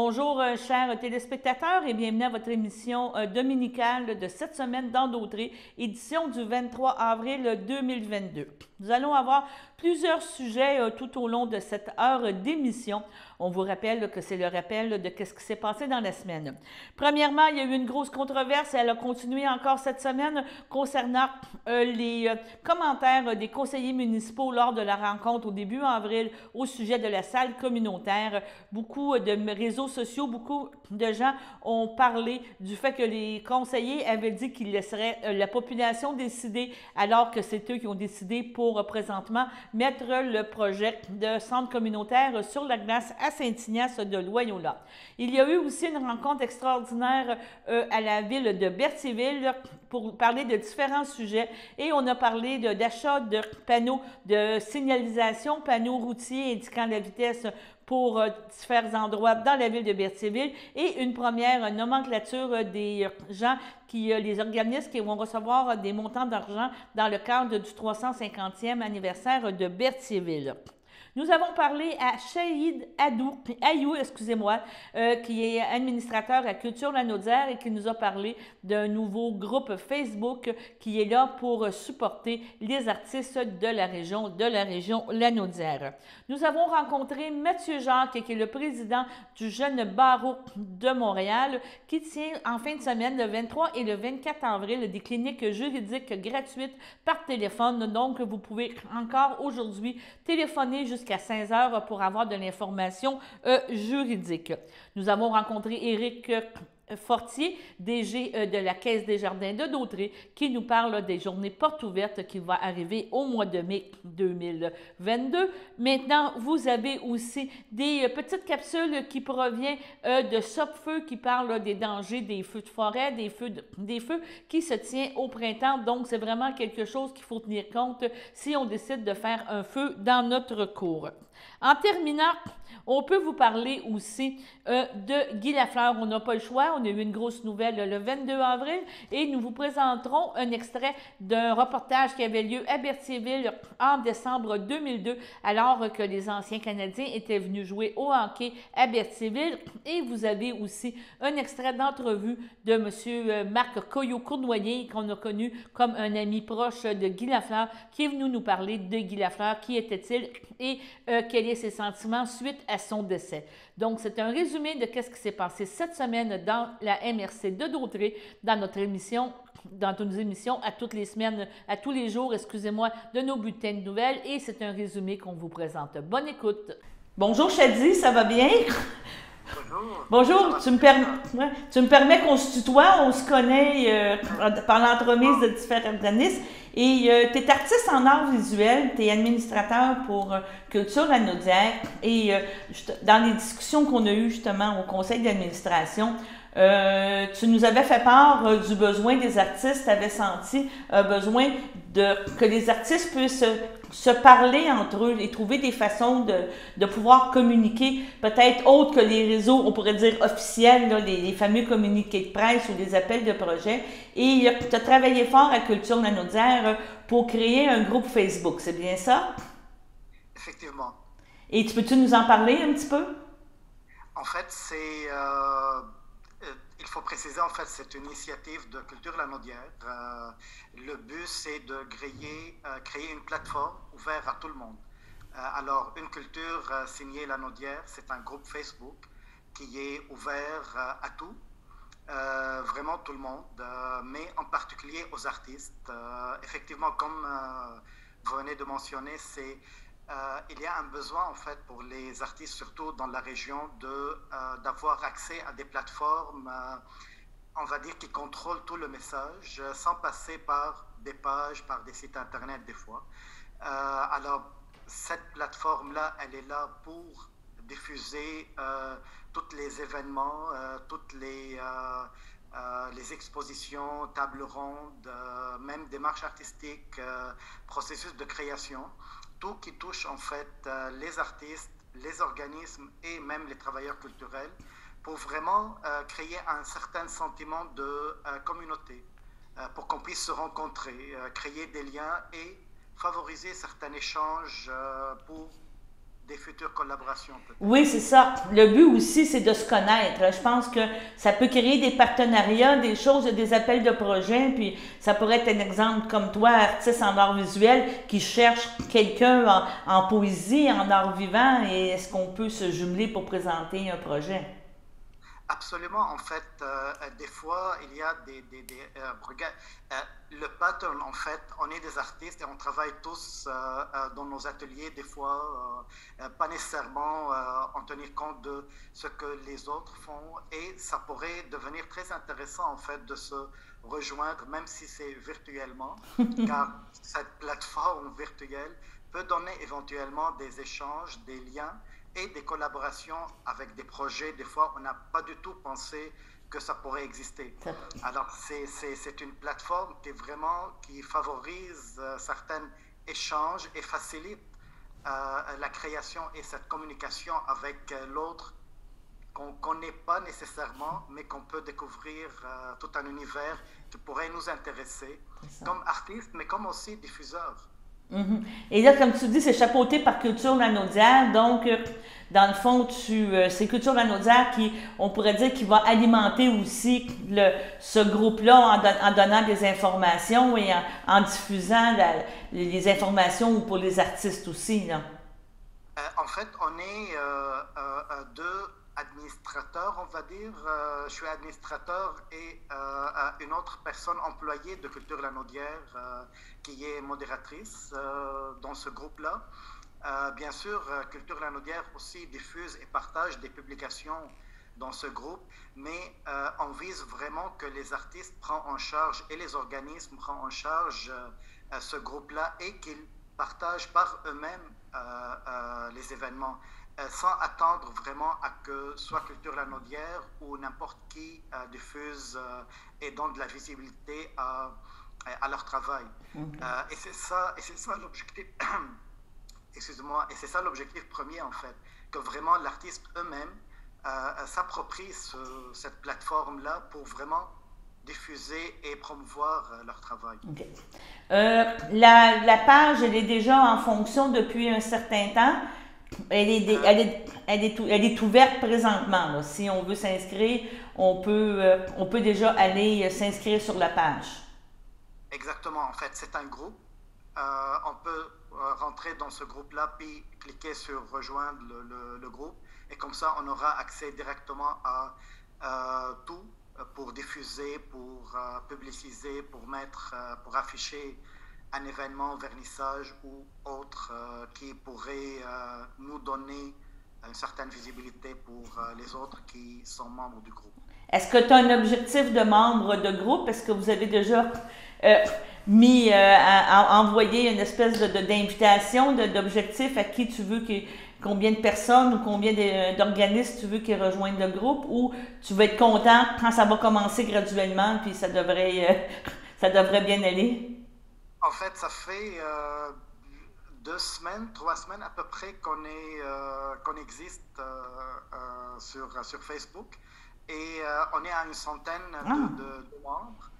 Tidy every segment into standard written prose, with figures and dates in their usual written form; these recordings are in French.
Bonjour, chers téléspectateurs, et bienvenue à votre émission dominicale de cette semaine dans Dautré, édition du 23 avril 2022. Nous allons avoir plusieurs sujets tout au long de cette heure d'émission. On vous rappelle que c'est le rappel de ce qui s'est passé dans la semaine. Premièrement, il y a eu une grosse controverse et elle a continué encore cette semaine concernant les commentaires des conseillers municipaux lors de la rencontre au début avril au sujet de la salle communautaire. Beaucoup de réseaux sociaux, beaucoup de gens ont parlé du fait que les conseillers avaient dit qu'ils laisseraient la population décider alors que c'est eux qui ont décidé pour présentement mettre le projet de centre communautaire sur la glace à Saint-Ignace de Loyola. Il y a eu aussi une rencontre extraordinaire à la ville de Berthierville pour parler de différents sujets et on a parlé d'achat de panneaux de signalisation, panneaux routiers indiquant la vitesse pour différents endroits dans la ville de Berthierville et une première nomenclature des gens les organismes qui vont recevoir des montants d'argent dans le cadre du 350e anniversaire de Berthierville. Nous avons parlé à Shahid Ayou, qui est administrateur à Culture Lanaudière et qui nous a parlé d'un nouveau groupe Facebook qui est là pour supporter les artistes de la région Lanaudière. Nous avons rencontré Mathieu Jacques, qui est le président du Jeune Barreau de Montréal, qui tient en fin de semaine, le 23 et le 24 avril, des cliniques juridiques gratuites par téléphone. Donc, vous pouvez encore aujourd'hui téléphoner jusqu'à 15 heures pour avoir de l'information juridique. Nous avons rencontré Éric Fortier, DG de la Caisse des Jardins de Dautré, qui nous parle des journées portes ouvertes qui vont arriver au mois de mai 2022. Maintenant, vous avez aussi des petites capsules qui proviennent de Sopfeu, qui parlent des dangers des feux de forêt, des feux qui se tient au printemps. Donc, c'est vraiment quelque chose qu'il faut tenir compte si on décide de faire un feu dans notre cour. En terminant, on peut vous parler aussi de Guy Lafleur. On n'a pas le choix. On a eu une grosse nouvelle le 22 avril et nous vous présenterons un extrait d'un reportage qui avait lieu à Berthierville en décembre 2002 alors que les anciens Canadiens étaient venus jouer au hockey à Berthierville. Et vous avez aussi un extrait d'entrevue de M. Marc Coyot-Cournoyer qu'on a connu comme un ami proche de Guy Lafleur qui est venu nous parler de Guy Lafleur. Qui était-il et quels étaient ses sentiments suite à son décès. Donc, c'est un résumé de ce qui s'est passé cette semaine dans la MRC de Dautré, dans nos émissions à toutes les semaines, à tous les jours, de nos bulletins de nouvelles. Et c'est un résumé qu'on vous présente. Bonne écoute. Bonjour Chadi, ça va bien? Bonjour. Bonjour, tu me permets qu'on se tutoie, on se connaît par l'entremise de différents organismes. Et tu es artiste en art visuel, tu es administrateur pour Culture Lanaudière. Et dans les discussions qu'on a eues justement au conseil d'administration, tu nous avais fait part du besoin des artistes, tu avais senti besoin que les artistes puissent se parler entre eux et trouver des façons de pouvoir communiquer, peut-être autres que les réseaux, on pourrait dire officiels, là, les fameux communiqués de presse ou les appels de projet. Et tu as travaillé fort à Culture Lanaudière pour créer un groupe Facebook, c'est bien ça? Effectivement. Et peux-tu nous en parler un petit peu? En fait, il faut préciser, en fait, c'est une initiative de Culture Lanaudière. Le but, c'est de créer une plateforme ouverte à tout le monde. Alors, une culture signée Lanaudière, c'est un groupe Facebook qui est ouvert à tout, vraiment tout le monde, mais en particulier aux artistes. Effectivement, comme vous venez de mentionner, il y a un besoin en fait pour les artistes, surtout dans la région, d'avoir accès à des plateformes, on va dire, qui contrôlent tout le message sans passer par des pages, par des sites internet des fois. Alors, cette plateforme-là, elle est là pour diffuser tous les événements, toutes les expositions, tables rondes, même démarches artistiques, processus de création. Tout qui touche en fait les artistes, les organismes et même les travailleurs culturels pour vraiment créer un certain sentiment de communauté, pour qu'on puisse se rencontrer, créer des liens et favoriser certains échanges pour des futures collaborations peut-être. Oui, c'est ça. Le but aussi, c'est de se connaître. Je pense que ça peut créer des partenariats, des choses, des appels de projets, puis ça pourrait être un exemple comme toi, artiste en art visuel, qui cherche quelqu'un en poésie, en art vivant, et est-ce qu'on peut se jumeler pour présenter un projet? Absolument. En fait, des fois, il y a regarde, le pattern, en fait, on est des artistes et on travaille tous dans nos ateliers, des fois, pas nécessairement en tenir compte de ce que les autres font. Et ça pourrait devenir très intéressant, en fait, de se rejoindre, même si c'est virtuellement, car cette plateforme virtuelle peut donner éventuellement des échanges, des liens et des collaborations avec des projets. Des fois, on n'a pas du tout pensé que ça pourrait exister. Alors, c'est une plateforme qui favorise certains échanges et facilite la création et cette communication avec l'autre qu'on ne connaît pas nécessairement, mais qu'on peut découvrir tout un univers qui pourrait nous intéresser comme artistes, mais comme aussi diffuseurs. Mhm. Et là, comme tu dis, c'est chapeauté par Culture Lanaudière. Donc, dans le fond, c'est Culture Lanaudière qui, on pourrait dire, qui va alimenter aussi ce groupe-là en donnant des informations et en diffusant les informations pour les artistes aussi, là. En fait, on est deux administrateurs, on va dire. Je suis administrateur et une autre personne employée de Culture Lanaudière qui est modératrice dans ce groupe-là. Bien sûr, Culture Lanaudière aussi diffuse et partage des publications dans ce groupe, mais on vise vraiment que les artistes prennent en charge et les organismes prennent en charge ce groupe-là et qu'ils partagent par eux-mêmes les événements sans attendre vraiment à que soit Culture Lanaudière ou n'importe qui diffuse et donne de la visibilité à leur travail. Et c'est ça l'objectif. Excuse-moi, et c'est ça l'objectif premier en fait, que vraiment l'artiste eux-mêmes s'approprient cette plateforme-là pour vraiment diffuser et promouvoir leur travail. Okay. La page, elle est déjà en fonction depuis un certain temps. Elle est ouverte présentement, là. Si on veut s'inscrire, on peut déjà aller s'inscrire sur la page. Exactement, en fait, c'est un groupe. On peut rentrer dans ce groupe-là, puis cliquer sur rejoindre le groupe. Et comme ça, on aura accès directement à tout pour diffuser, pour publiciser, pour afficher un événement, vernissage ou autre qui pourrait nous donner une certaine visibilité pour les autres qui sont membres du groupe. Est-ce que tu as un objectif de membre de groupe? Est-ce que vous avez déjà envoyé une espèce d'invitation, d'objectif à qui tu veux combien de personnes ou combien d'organismes tu veux qu'ils rejoignent le groupe, ou tu vas être content quand ça va commencer graduellement puis ça devrait bien aller? En fait, ça fait 2 semaines, 3 semaines à peu près qu'on existe sur Facebook et on est à une centaine de membres.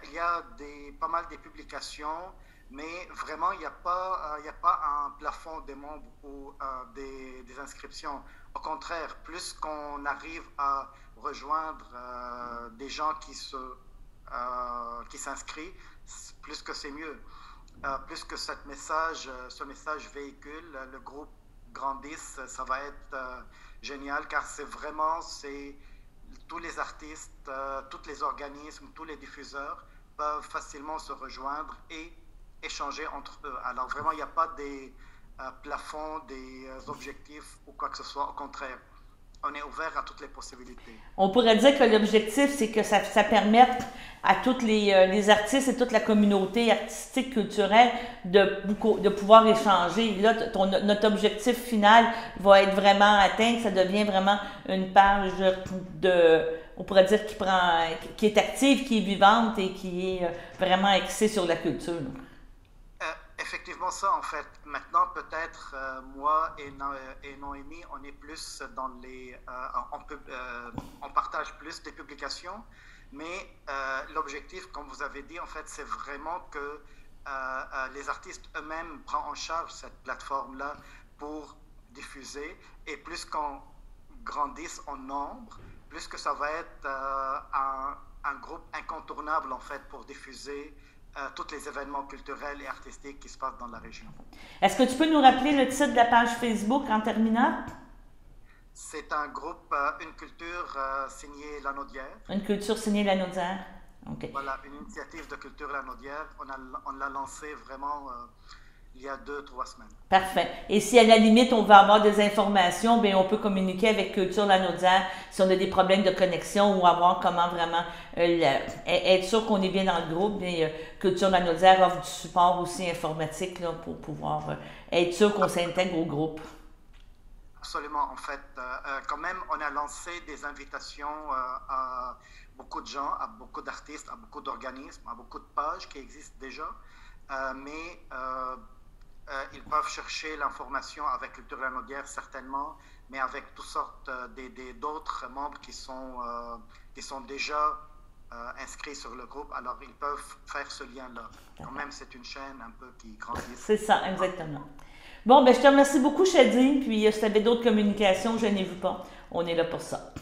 Il y a pas mal de publications, mais vraiment, il n'y a pas un plafond des membres ou des inscriptions. Au contraire, plus qu'on arrive à rejoindre des gens qui s'inscrivent, plus que c'est mieux. Plus que ce message véhicule, le groupe grandisse, ça va être génial, car c'est tous les artistes, tous les organismes, tous les diffuseurs peuvent facilement se rejoindre et échanger entre eux. Alors vraiment, il n'y a pas des plafonds, des objectifs ou quoi que ce soit. Au contraire, on est ouvert à toutes les possibilités. On pourrait dire que l'objectif, c'est que ça permette à tous les artistes et toute la communauté artistique, culturelle de pouvoir échanger. Là, notre objectif final va être vraiment atteint, que ça devient vraiment une page on pourrait dire qui est active, qui est vivante et qui est vraiment axée sur la culture. Effectivement, ça, en fait. Maintenant, peut-être, moi et Noémie, on est plus dans on partage plus des publications, mais l'objectif, comme vous avez dit, en fait, c'est vraiment que les artistes eux-mêmes prennent en charge cette plateforme-là diffuser, et plus qu'on grandisse en nombre, plus que ça va être un groupe incontournable en fait pour diffuser tous les événements culturels et artistiques qui se passent dans la région. Est-ce que tu peux nous rappeler le titre de la page Facebook en terminant? C'est un groupe, une culture signée Lanaudière. Une culture signée Lanaudière. OK. Voilà, une initiative de culture Lanaudière. On l'a lancée vraiment il y a 2-3 semaines. Parfait. Et si à la limite, on veut avoir des informations, bien, on peut communiquer avec Culture Lanaudière si on a des problèmes de connexion ou avoir comment vraiment être sûr qu'on est bien dans le groupe. Bien, Culture Lanaudière offre du support aussi informatique là, pour pouvoir être sûr qu'on s'intègre au groupe. Absolument. En fait, quand même, on a lancé des invitations à beaucoup de gens, à beaucoup d'artistes, à beaucoup d'organismes, à beaucoup de pages qui existent déjà. Mais ils peuvent chercher l'information avec Culture Lanaudière certainement, mais avec toutes sortes d'autres membres qui sont déjà inscrits sur le groupe. Alors, ils peuvent faire ce lien-là. Quand même, c'est une chaîne un peu qui grandit. C'est ça, exactement. Bon, ben je te remercie beaucoup, Shadi. Puis, si tu avais d'autres communications, je n'ai vu pas. On est là pour ça.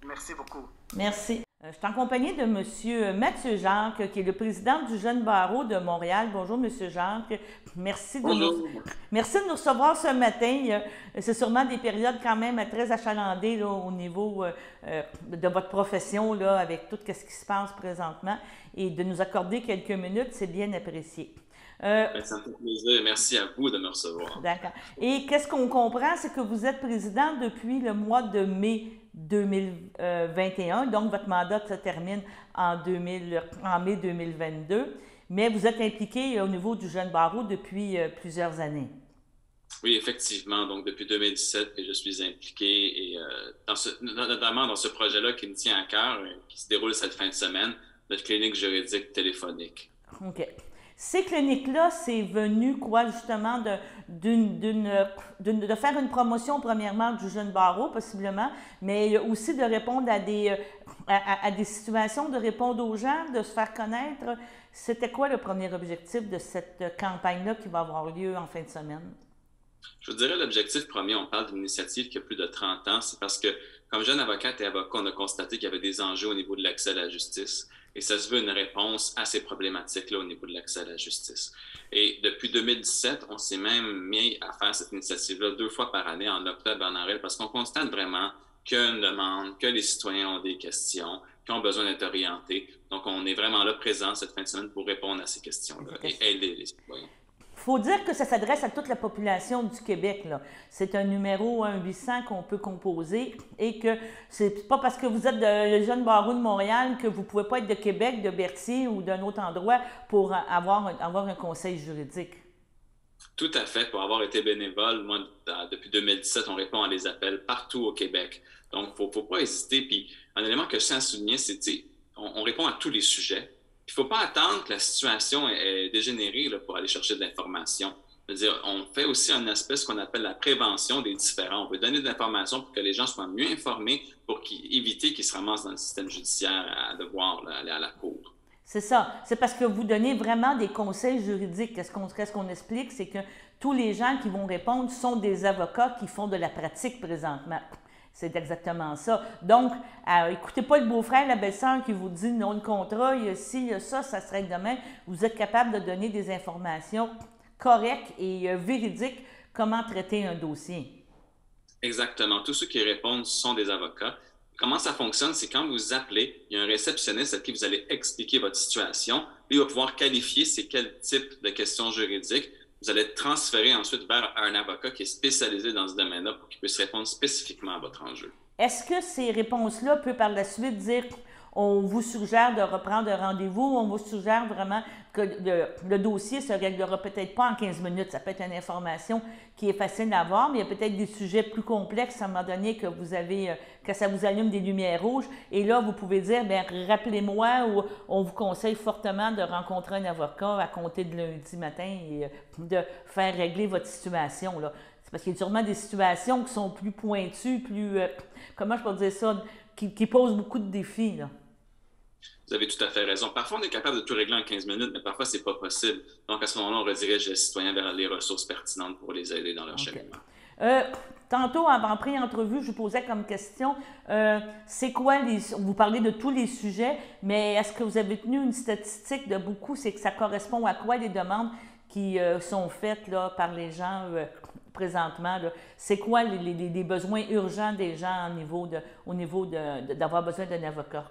Merci beaucoup. Merci. Je suis en compagnie de M. Mathieu Jacques, qui est le président du Jeune Barreau de Montréal. Bonjour, M. Jacques. Merci de nous recevoir ce matin. C'est sûrement des périodes quand même très achalandées là, au niveau de votre profession, là, avec tout ce qui se passe présentement. Et de nous accorder quelques minutes, c'est bien apprécié. Ça me fait plaisir. Merci à vous de me recevoir. D'accord. Et qu'est-ce qu'on comprend, c'est que vous êtes président depuis le mois de mai 2021, donc votre mandat se termine en mai 2022, mais vous êtes impliqué au niveau du Jeune Barreau depuis plusieurs années. Oui, effectivement. Donc, depuis 2017 que je suis impliqué, et notamment dans ce projet-là qui me tient à cœur, qui se déroule cette fin de semaine, notre clinique juridique téléphonique. OK. Ces cliniques-là, c'est venu quoi justement de faire une promotion premièrement du Jeune Barreau possiblement, mais aussi de répondre à des situations, de répondre aux gens, de se faire connaître. C'était quoi le premier objectif de cette campagne-là qui va avoir lieu en fin de semaine? Je vous dirais l'objectif premier, on parle d'une initiative qui a plus de 30 ans, c'est parce que comme jeune avocate et avocat, on a constaté qu'il y avait des enjeux au niveau de l'accès à la justice. Et ça se veut une réponse à ces problématiques-là au niveau de l'accès à la justice. Et depuis 2017, on s'est même mis à faire cette initiative-là 2 fois par année, en octobre et en avril, parce qu'on constate vraiment qu'il y a une demande, que les citoyens ont des questions, qu'ils ont besoin d'être orientés. Donc, on est vraiment là présent cette fin de semaine pour répondre à ces questions-là et aider les citoyens. Il faut dire que ça s'adresse à toute la population du Québec. C'est un numéro 1-800 qu'on peut composer et que c'est pas parce que vous êtes le Jeune Barreau de Montréal que vous ne pouvez pas être de Québec, de Berthier ou d'un autre endroit pour avoir un conseil juridique. Tout à fait. Pour avoir été bénévole, moi, depuis 2017, on répond à des appels partout au Québec. Donc, il ne faut pas hésiter. Puis, un élément que je tiens à souligner, c'est on répond à tous les sujets. Il ne faut pas attendre que la situation est dégénérée là, pour aller chercher de l'information. Je veux dire, on fait aussi un aspect, ce qu'on appelle la prévention des différends. On veut donner de l'information pour que les gens soient mieux informés, pour éviter qu'ils se ramassent dans le système judiciaire à devoir aller à la cour. C'est ça. C'est parce que vous donnez vraiment des conseils juridiques. Ce qu'on explique, c'est que tous les gens qui vont répondre sont des avocats qui font de la pratique présentement. C'est exactement ça. Donc, écoutez pas le beau-frère, la belle-sœur qui vous dit non, le contrat, il y a ci, il y a ça, ça serait demain. Vous êtes capable de donner des informations correctes et véridiques comment traiter un dossier. Exactement. Tous ceux qui répondent sont des avocats. Comment ça fonctionne? C'est quand vous appelez, il y a un réceptionniste à qui vous allez expliquer votre situation. Lui va pouvoir qualifier c'est quel type de questions juridiques. Vous allez être transféré ensuite vers un avocat qui est spécialisé dans ce domaine-là pour qu'il puisse répondre spécifiquement à votre enjeu. Est-ce que ces réponses-là peuvent par la suite dire on vous suggère de reprendre un rendez-vous, on vous suggère vraiment que le dossier ne se réglera peut-être pas en 15 minutes. Ça peut être une information qui est facile à avoir, mais il y a peut-être des sujets plus complexes à un moment donné que ça vous allume des lumières rouges. Et là, vous pouvez dire, bien, rappelez-moi ou on vous conseille fortement de rencontrer un avocat à compter de lundi matin et de faire régler votre situation, là. C'est parce qu'il y a sûrement des situations qui sont plus pointues, plus, comment je peux dire ça, qui posent beaucoup de défis, là. Vous avez tout à fait raison. Parfois, on est capable de tout régler en 15 minutes, mais parfois, ce n'est pas possible. Donc, à ce moment-là, on redirige les citoyens vers les ressources pertinentes pour les aider dans leur cheminement. tantôt, en pré-entrevue, je vous posais comme question, c'est quoi vous parlez de tous les sujets, mais est-ce que vous avez tenu une statistique de beaucoup, c'est que ça correspond à quoi les demandes qui sont faites là, par les gens présentement? C'est quoi les besoins urgents des gens au niveau d'avoir besoin d'un avocat?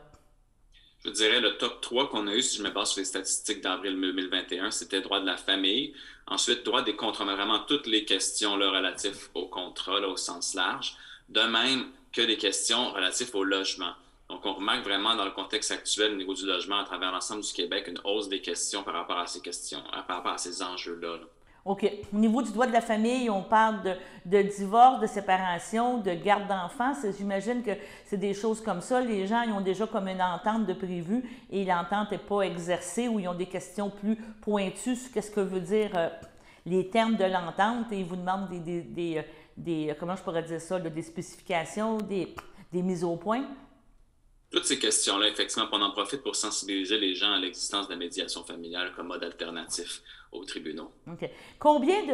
Je dirais le top 3 qu'on a eu, si je me base sur les statistiques d'avril 2021, c'était droit de la famille. Ensuite, droit des contrats, mais vraiment toutes les questions là, relatives au contrat là, au sens large. De même que les questions relatives au logement. Donc, on remarque vraiment dans le contexte actuel au niveau du logement à travers l'ensemble du Québec une hausse des questions par rapport à ces questions, par rapport à ces enjeux-là. Là. OK. Au niveau du droit de la famille, on parle de divorce, de séparation, de garde d'enfants. J'imagine que c'est des choses comme ça. Les gens, ils ont déjà comme une entente de prévu et l'entente n'est pas exercée ou ils ont des questions plus pointues sur qu'est-ce que veut dire les termes de l'entente et ils vous demandent comment je pourrais dire ça, des spécifications, des mises au point. Toutes ces questions-là, effectivement, on en profite pour sensibiliser les gens à l'existence de la médiation familiale comme mode alternatif aux tribunaux. OK. Combien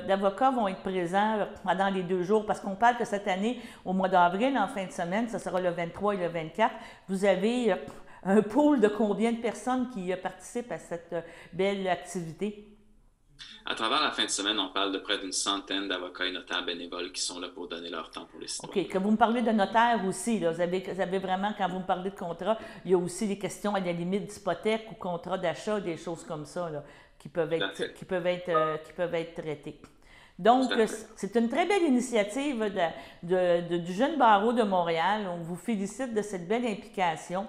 d'avocats vont être présents pendant les 2 jours? Parce qu'on parle que cette année, au mois d'avril, en fin de semaine, ce sera le 23 et le 24, vous avez un pool de combien de personnes qui participent à cette belle activité? À travers la fin de semaine, on parle de près d'une centaine d'avocats et notaires bénévoles qui sont là pour donner leur temps pour les citoyens. OK. Que vous me parlez de notaire aussi, là, vous avez vraiment, quand vous me parlez de contrat, il y a aussi des questions à la limite d'hypothèque ou contrat d'achat, des choses comme ça, là, qui peuvent être traitées. Donc, c'est une très belle initiative du jeune barreau de Montréal. On vous félicite de cette belle implication.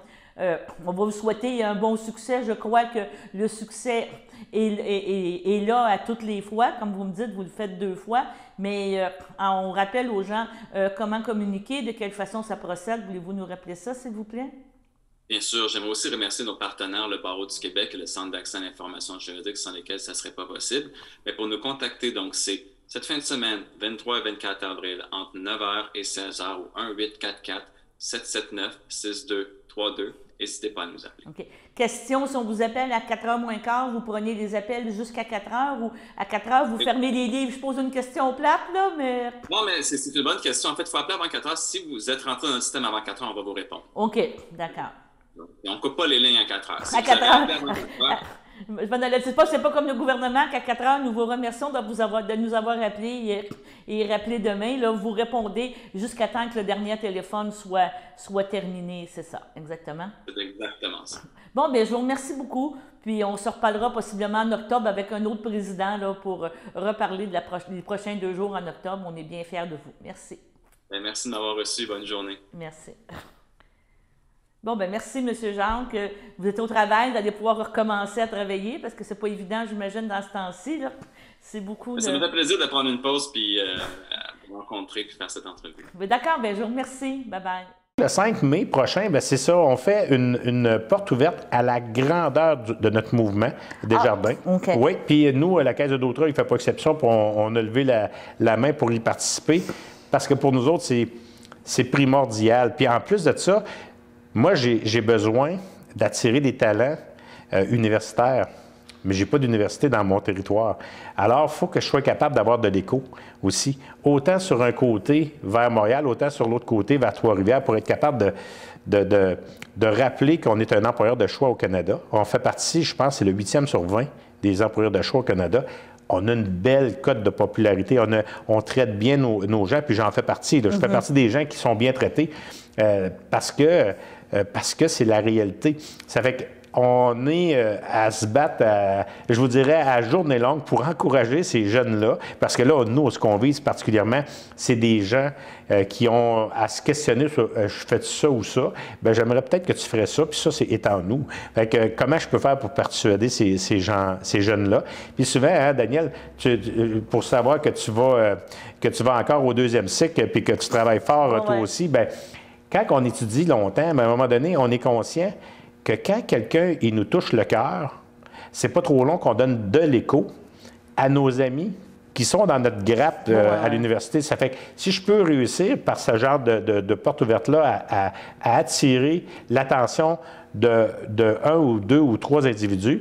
On va vous souhaiter un bon succès. Je crois que le succès est là à toutes les fois. Comme vous me dites, vous le faites 2 fois. Mais on rappelle aux gens comment communiquer, de quelle façon ça procède. Voulez-vous nous rappeler ça, s'il vous plaît? Bien sûr, j'aimerais aussi remercier nos partenaires, le Barreau du Québec et le Centre d'accès à l'information juridique, sans lesquels ça ne serait pas possible. Mais pour nous contacter, donc, c'est cette fin de semaine, 23 et 24 avril, entre 9h et 16h, au 1-844-779-6232. N'hésitez pas à nous appeler. OK. Question, si on vous appelle à 4h moins quart, vous prenez les appels jusqu'à 4h ou à 4h, vous fermez les livres? Je pose une question plate, là, mais... Non, mais c'est une bonne question. En fait, il faut appeler avant 4h. Si vous êtes rentré dans le système avant 4h, on va vous répondre. OK, d'accord. On ne coupe pas les lignes à 4h. Si à 4h. C'est pas comme le gouvernement qu'à 4h, nous vous remercions de nous avoir appelés et rappelé demain. Là, vous répondez jusqu'à temps que le dernier téléphone soit terminé. C'est ça, exactement? C'est exactement ça. Bon, bien, je vous remercie beaucoup. Puis, on se reparlera possiblement en octobre avec un autre président là, pour reparler des prochains 2 jours en octobre. On est bien fiers de vous. Merci. Bien, merci de m'avoir reçu. Bonne journée. Merci. Bon, ben merci, M. Jacques. Vous êtes au travail, vous allez pouvoir recommencer à travailler parce que c'est pas évident, j'imagine, dans ce temps-ci. C'est beaucoup Ça me fait plaisir de prendre une pause puis vous rencontrer puis faire cette entrevue. D'accord, ben je vous remercie. Bye-bye. Le 5 mai prochain, c'est ça, on fait une porte ouverte à la grandeur de notre mouvement Desjardins. Okay. Oui, puis nous, la Caisse de Dautra, il ne fait pas exception, puis on a levé la main pour y participer parce que pour nous autres, c'est primordial. Puis en plus de ça, moi, j'ai besoin d'attirer des talents universitaires, mais je n'ai pas d'université dans mon territoire. Alors, il faut que je sois capable d'avoir de l'écho aussi, autant sur un côté vers Montréal, autant sur l'autre côté vers Trois-Rivières, pour être capable de rappeler qu'on est un employeur de choix au Canada. On fait partie, je pense, c'est le 8e sur 20 des employeurs de choix au Canada. On a une belle cote de popularité, on traite bien nos gens, puis j'en fais partie. Là. Je fais partie des gens qui sont bien traités parce que c'est la réalité. Ça fait qu'on est à se battre, je vous dirais, à journée longue pour encourager ces jeunes-là. Parce que là, nous, ce qu'on vise particulièrement, c'est des gens qui ont à se questionner sur je fais ça ou ça. Bien, j'aimerais peut-être que tu ferais ça, puis ça, c'est en nous. Fait que comment je peux faire pour persuader ces jeunes-là? Puis souvent, hein, Daniel, pour savoir que tu vas encore au 2e cycle, puis que tu travailles fort toi aussi, bien, quand on étudie longtemps, à un moment donné, on est conscient que quand quelqu'un nous touche le cœur, c'est pas trop long qu'on donne de l'écho à nos amis qui sont dans notre grappe à l'université. Ça fait que si je peux réussir par ce genre de porte ouverte-là à attirer l'attention de 1 ou 2 ou 3 individus,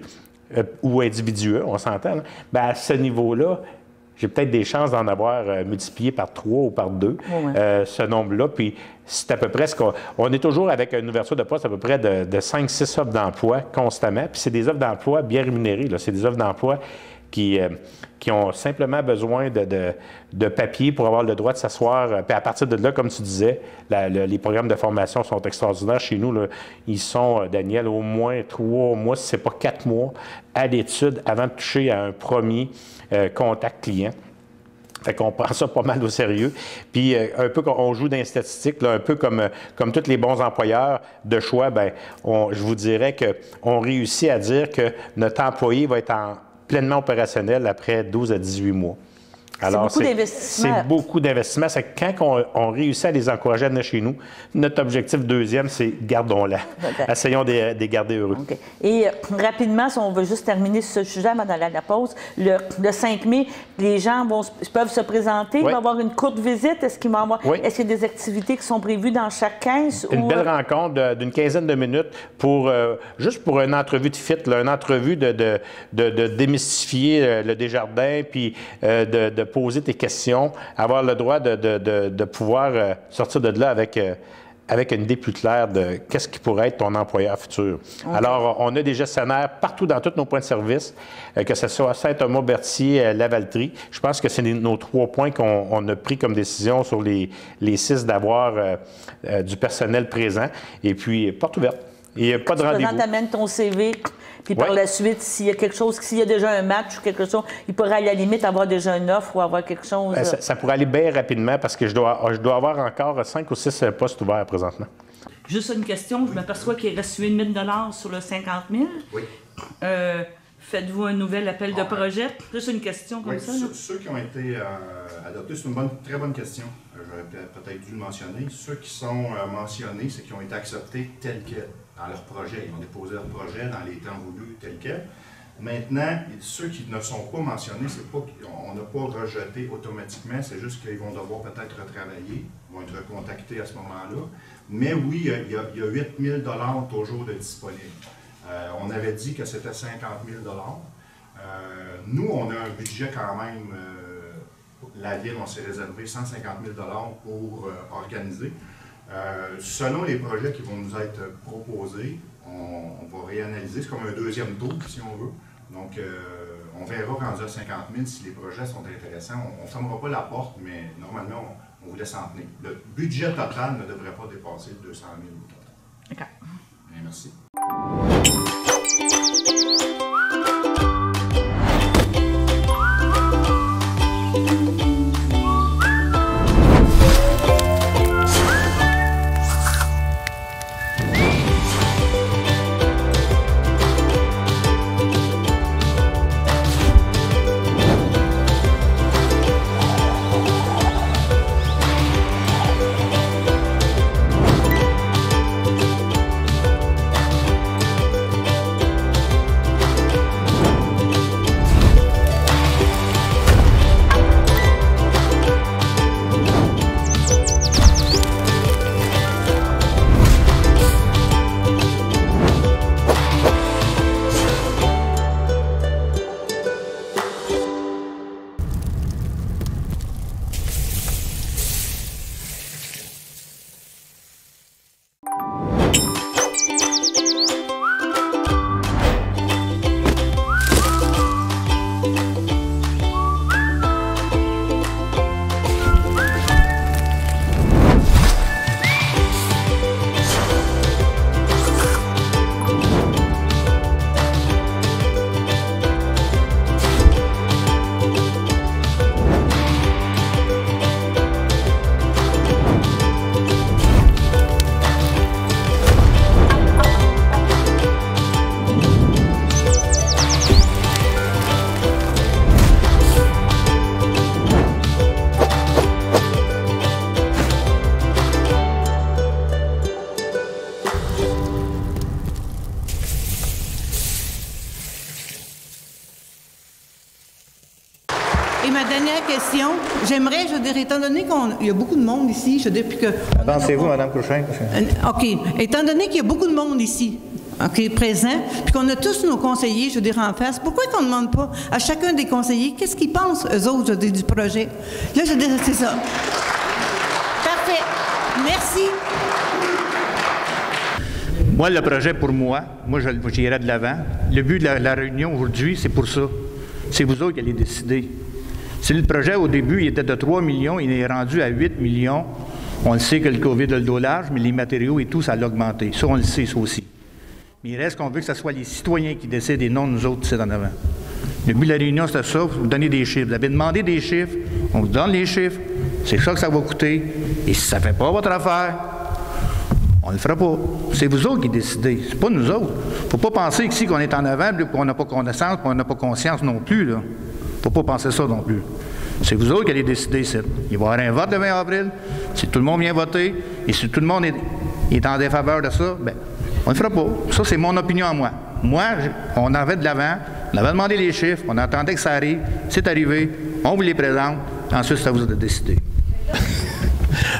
ou individueux, on s'entend, bien à ce niveau-là, j'ai peut-être des chances d'en avoir multiplié par 3 ou par 2, ce nombre-là. Puis c'est à peu près ce qu'on est toujours avec une ouverture de poste à peu près de 5-6 offres d'emploi constamment. Puis c'est des offres d'emploi bien rémunérées. C'est des offres d'emploi qui ont simplement besoin de papier pour avoir le droit de s'asseoir. Puis à partir de là, comme tu disais, les programmes de formation sont extraordinaires. Chez nous, là, ils sont, Daniel, au moins 3 mois, si ce n'est pas 4 mois, à l'étude avant de toucher à un premier contact client. Fait qu'on prend ça pas mal au sérieux. Puis un peu on joue dans les statistiques, là, un peu comme tous les bons employeurs de choix, bien, je vous dirais qu'on réussit à dire que notre employé va être pleinement opérationnel après 12 à 18 mois. Alors, c'est beaucoup d'investissement. C'est beaucoup d'investissement. C'est que quand on réussit à les encourager à venir chez nous, notre objectif deuxième, c'est gardons-la. Okay. Essayons de les garder heureux. Okay. Et rapidement, si on veut juste terminer ce sujet avant d'aller à la pause, le 5 mai, les gens peuvent se présenter, il va y avoir une courte visite. Est-ce qu'il est-ce qu'il y a des activités qui sont prévues dans chaque caisse? Une belle rencontre d'une quinzaine de minutes juste pour une entrevue de fit, là, une entrevue de démystifier le Desjardins, puis de poser tes questions, avoir le droit de pouvoir sortir de là avec une idée plus claire de qu'est-ce qui pourrait être ton employeur futur. Okay. Alors, on a des gestionnaires partout dans tous nos points de service, que ce soit Saint-Thomas-Berthier, Lavaltrie. Je pense que c'est nos 3 points qu'on a pris comme décision sur les 6 d'avoir du personnel présent. Et puis, porte ouverte. Et pas de rendez-vous. Tu amènes ton CV. Puis par la suite, s'il y a quelque chose, s'il y a déjà un match ou quelque chose, il pourrait à la limite avoir déjà une offre ou avoir quelque chose. Ça pourrait aller bien rapidement parce que je dois avoir encore 5 ou 6 postes ouverts présentement. Juste une question. Je m'aperçois qu'il reste 8 000 $ sur le 50 000. Oui. Faites-vous un nouvel appel de projet? Juste une question comme ça. Ceux qui ont été adoptés, c'est une très bonne question. J'aurais peut-être dû le mentionner. Ceux qui sont mentionnés, c'est qui ont été acceptés tels quels dans leur projet. Ils ont déposé leur projet dans les temps voulus tels quels. Maintenant, ceux qui ne sont pas mentionnés, c'est pas on n'a pas rejeté automatiquement, c'est juste qu'ils vont devoir peut-être retravailler, ils vont être recontactés à ce moment-là. Mais oui, il y a 8 000 $ toujours de disponibles. On avait dit que c'était 50 000 $. Nous, on a un budget quand même. La Ville, on s'est réservé 150 000 $ pour organiser. Selon les projets qui vont nous être proposés, on va réanalyser. C'est comme un deuxième tour, si on veut. Donc, on verra rendu à 50 000 si les projets sont intéressants. On ne fermera pas la porte, mais normalement, on vous laisse en tenir. Le budget total ne devrait pas dépasser 200 000 $. D'accord. Bien, merci. Et ma dernière question, j'aimerais, étant donné qu'il y a beaucoup de monde ici, depuis que... Avancez-vous, Mme Cruchain. OK. Étant donné qu'il y a beaucoup de monde ici, OK, présents, puis qu'on a tous nos conseillers, je veux dire, en face, pourquoi qu'on ne demande pas à chacun des conseillers qu'est-ce qu'ils pensent, eux autres, je veux dire, du projet? Là, je veux dire, c'est ça. Parfait. Merci. Moi, le projet, pour moi, j'irai de l'avant. Le but de la réunion aujourd'hui, c'est pour ça. C'est vous autres qui allez décider. Si le projet, au début, il était de 3 millions, il est rendu à 8 millions. On le sait que le COVID a le dos large, mais les matériaux et tout, ça l'a augmenté. Ça, on le sait, ça aussi. Mais il reste qu'on veut que ce soit les citoyens qui décident et non nous autres, c'est en avant. Le but de la réunion, c'était ça, vous donnez des chiffres. Vous avez demandé des chiffres, on vous donne les chiffres, c'est ça que ça va coûter. Et si ça ne fait pas votre affaire, on ne le fera pas. C'est vous autres qui décidez, c'est pas nous autres. Il ne faut pas penser ici qu'on est en avant, qu'on n'a pas connaissance, qu'on n'a pas conscience non plus. Il ne faut pas penser ça non plus. C'est vous autres qui allez décider. Il va y avoir un vote le 20 avril. Si tout le monde vient voter, et si tout le monde est en défaveur de ça, bien, on ne le fera pas. Ça, c'est mon opinion à moi. Moi, on avait de l'avant, on avait demandé les chiffres, on attendait que ça arrive, c'est arrivé, on vous les présente, ensuite, c'est à vous de décider.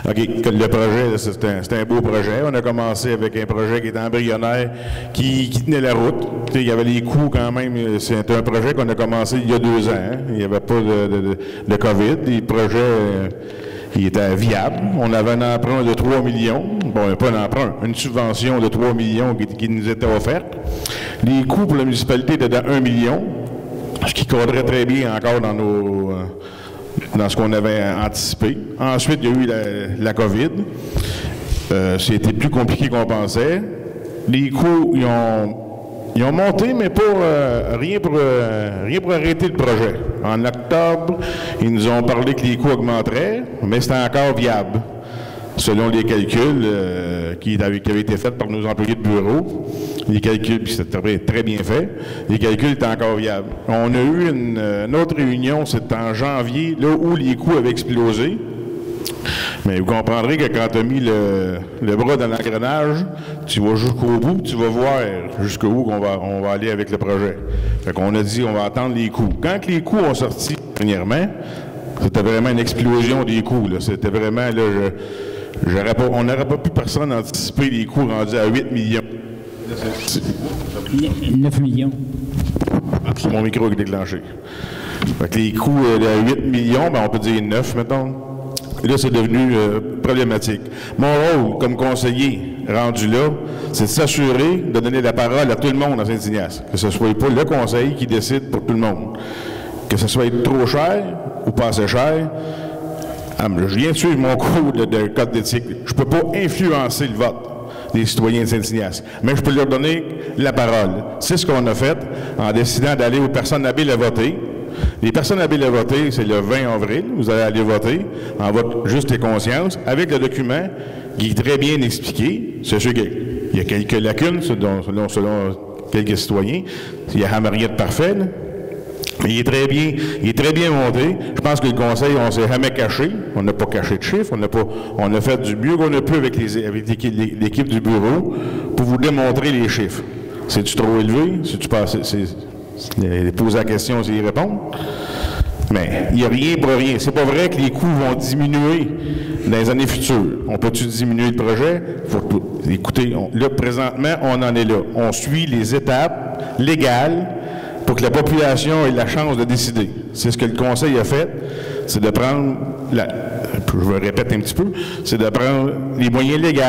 OK. Le projet, c'était un beau projet. On a commencé avec un projet qui était embryonnaire, qui tenait la route. Il y avait les coûts quand même. C'est un projet qu'on a commencé il y a 2 ans. Hein. Il n'y avait pas de COVID. Les projets, il était viable. On avait un emprunt de 3 millions. Bon, pas un emprunt, une subvention de 3 millions qui nous était offerte. Les coûts pour la municipalité étaient de 1 million, ce qui cadrait très bien encore dans ce qu'on avait anticipé. Ensuite, il y a eu la COVID. C'était plus compliqué qu'on pensait. Les coûts, ils ont monté, mais pas rien pour arrêter le projet. En octobre, ils nous ont parlé que les coûts augmenteraient, mais c'était encore viable, selon les calculs qui avaient été faits par nos employés de bureau. Les calculs, puis c'était très bien fait, les calculs étaient encore viables. On a eu une autre réunion, c'était en janvier, là où les coûts avaient explosé. Mais vous comprendrez que quand tu as mis le bras dans l'engrenage, tu vas jusqu'au bout, tu vas voir jusqu'où on va aller avec le projet. Fait qu'on a dit, on va attendre les coûts. Quand les coûts ont sorti dernièrement, c'était vraiment une explosion des coûts. C'était vraiment, là, on n'aurait pas pu personne anticiper les coûts rendus à 8 millions. 9 millions. C'est mon micro qui est déclenché. Fait que les coûts de 8 millions, ben on peut dire 9, mettons. Là, c'est devenu problématique. Mon rôle, comme conseiller rendu là, c'est de s'assurer de donner la parole à tout le monde dans Saint-Ignace. Que ce ne soit pas le conseil qui décide pour tout le monde. Que ce soit trop cher ou pas assez cher. Je viens de suivre mon cours de code d'éthique. Je ne peux pas influencer le vote des citoyens de Saint-Ignace, mais je peux leur donner la parole. C'est ce qu'on a fait en décidant d'aller aux personnes habiles à voter. Les personnes habiles à voter, c'est le 20 avril. Vous allez aller voter en vote juste et conscience avec le document qui est très bien expliqué. C'est sûr qu'il y a quelques lacunes selon quelques citoyens. Il n'y a jamais rien de parfait, là. Mais il est très bien monté. Je pense que le conseil, on ne s'est jamais caché. On n'a pas caché de chiffres. On a fait du mieux qu'on a pu avec l'équipe du bureau pour vous démontrer les chiffres. C'est-tu trop élevé? Si-tu passes, poser la question, c'est y répondre. Mais il n'y a rien pour rien. C'est pas vrai que les coûts vont diminuer dans les années futures. On peut-tu diminuer le projet? Écoutez, là, présentement, on en est là. On suit les étapes légales pour que la population ait la chance de décider. C'est ce que le Conseil a fait, c'est de prendre, je vais répéter un petit peu, c'est de prendre les moyens légaux,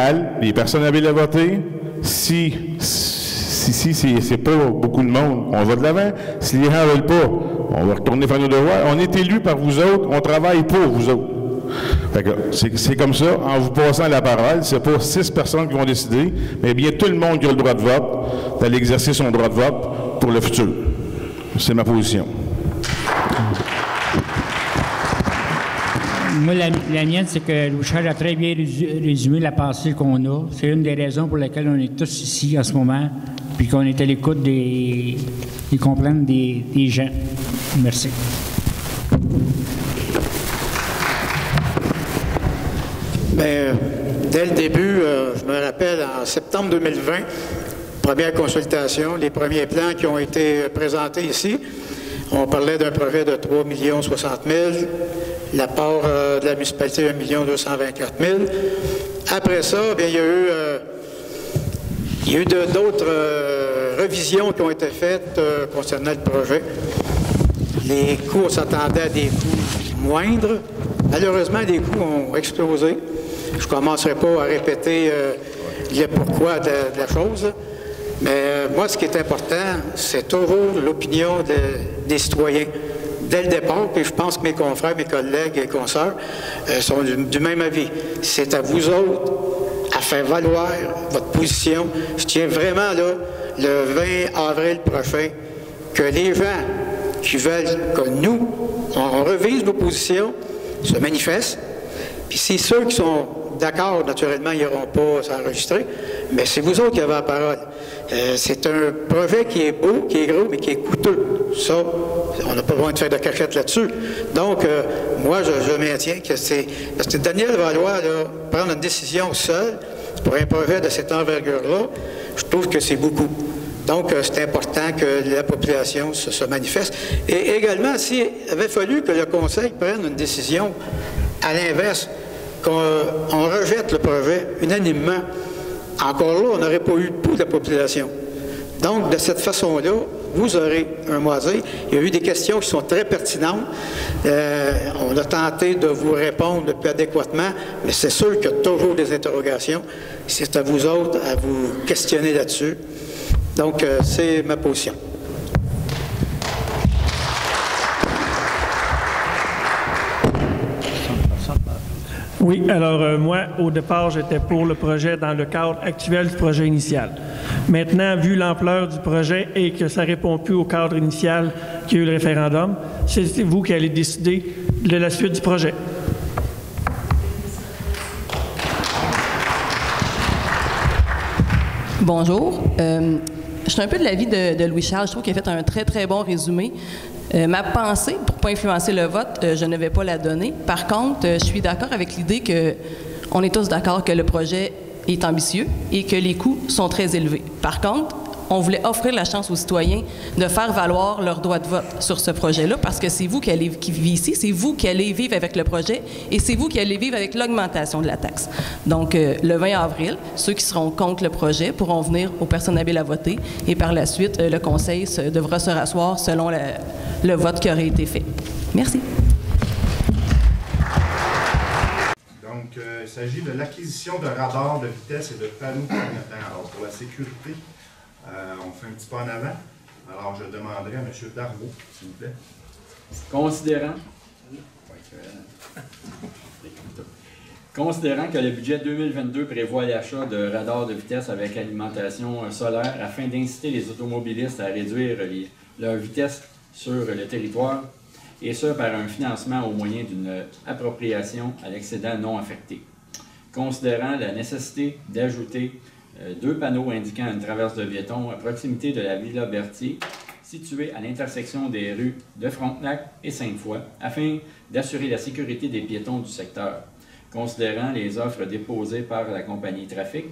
les personnes habiles à voter. Si c'est pas beaucoup de monde, on va de l'avant. Si les gens ne veulent pas, on va retourner faire nos devoirs. On est élus par vous autres, on travaille pour vous autres. Fait que c'est comme ça, en vous passant la parole, c'est pas 6 personnes qui vont décider, mais bien tout le monde qui a le droit de vote, d'aller exercer son droit de vote pour le futur. C'est ma position. Moi, la mienne, c'est que Louis-Charles a très bien résumé la pensée qu'on a. C'est une des raisons pour lesquelles on est tous ici en ce moment, puis qu'on est à l'écoute des complaintes des gens. Merci. Bien, dès le début, je me rappelle, en septembre 2020, première consultation, les premiers plans qui ont été présentés ici, on parlait d'un projet de 3 060 000, la part de la municipalité 1 224 000. Après ça, bien, il y a eu Il y a eu d'autres révisions qui ont été faites concernant le projet. Les coûts, on s'attendait à des coûts moindres. Malheureusement, les coûts ont explosé. Je ne commencerai pas à répéter le pourquoi de la chose. Mais moi, ce qui est important, c'est toujours l'opinion des citoyens. Dès le départ, puis je pense que mes confrères, mes collègues et consoeurs sont du même avis. C'est à vous autres à faire valoir votre position. Je tiens vraiment, là, le 20 avril prochain, que les gens qui veulent que nous, on revise nos positions, se manifestent. Puis c'est ceux qui sont d'accord, naturellement, ils n'iront pas s'enregistrer, mais c'est vous autres qui avez la parole. C'est un projet qui est beau, qui est gros, mais qui est coûteux. Ça, on n'a pas besoin de faire de cachette là-dessus. Donc, moi, je maintiens que c'est... Parce que Daniel Valois, là, prendre une décision seule pour un projet de cette envergure-là, je trouve que c'est beaucoup. Donc, c'est important que la population se manifeste. Et également, s'il avait fallu que le Conseil prenne une décision à l'inverse, qu'on rejette le projet unanimement, encore là, on n'aurait pas eu le pouls de la population. Donc, de cette façon-là, vous aurez un mot à dire. Il y a eu des questions qui sont très pertinentes. On a tenté de vous répondre le plus adéquatement, mais c'est sûr qu'il y a toujours des interrogations. C'est à vous autres à vous questionner là-dessus. Donc, c'est ma position. Oui, alors moi, au départ, j'étais pour le projet dans le cadre actuel du projet initial. Maintenant, vu l'ampleur du projet et que ça ne répond plus au cadre initial qui a eu le référendum, c'est vous qui allez décider de la suite du projet. Bonjour. Je suis un peu de l'avis de Louis-Charles. Je trouve qu'il a fait un très, très bon résumé. Ma pensée, pour ne pas influencer le vote, je ne vais pas la donner. Par contre, je suis d'accord avec l'idée qu'on est tous d'accord que le projet est ambitieux et que les coûts sont très élevés. Par contre, on voulait offrir la chance aux citoyens de faire valoir leur droit de vote sur ce projet-là parce que c'est vous qui vivez ici, c'est vous qui allez vivre avec le projet et c'est vous qui allez vivre avec l'augmentation de la taxe. Donc, le 20 avril, ceux qui seront contre le projet pourront venir aux personnes habiles à voter et par la suite, le Conseil devra se rasseoir selon le vote qui aurait été fait. Merci. Donc, il s'agit de l'acquisition de radars de vitesse et de panneaux clignotants. Alors, pour la sécurité, on fait un petit pas en avant. Alors, je demanderai à M. Darvaux, s'il vous plaît. Considérant que le budget 2022 prévoit l'achat de radars de vitesse avec alimentation solaire afin d'inciter les automobilistes à réduire leur vitesse sur le territoire, et ce par un financement au moyen d'une appropriation à l'excédent non affecté. Considérant la nécessité d'ajouter 2 panneaux indiquant une traverse de piétons à proximité de la Villa Berthier, située à l'intersection des rues de Frontenac et Sainte-Foy, afin d'assurer la sécurité des piétons du secteur. Considérant les offres déposées par la compagnie Trafic,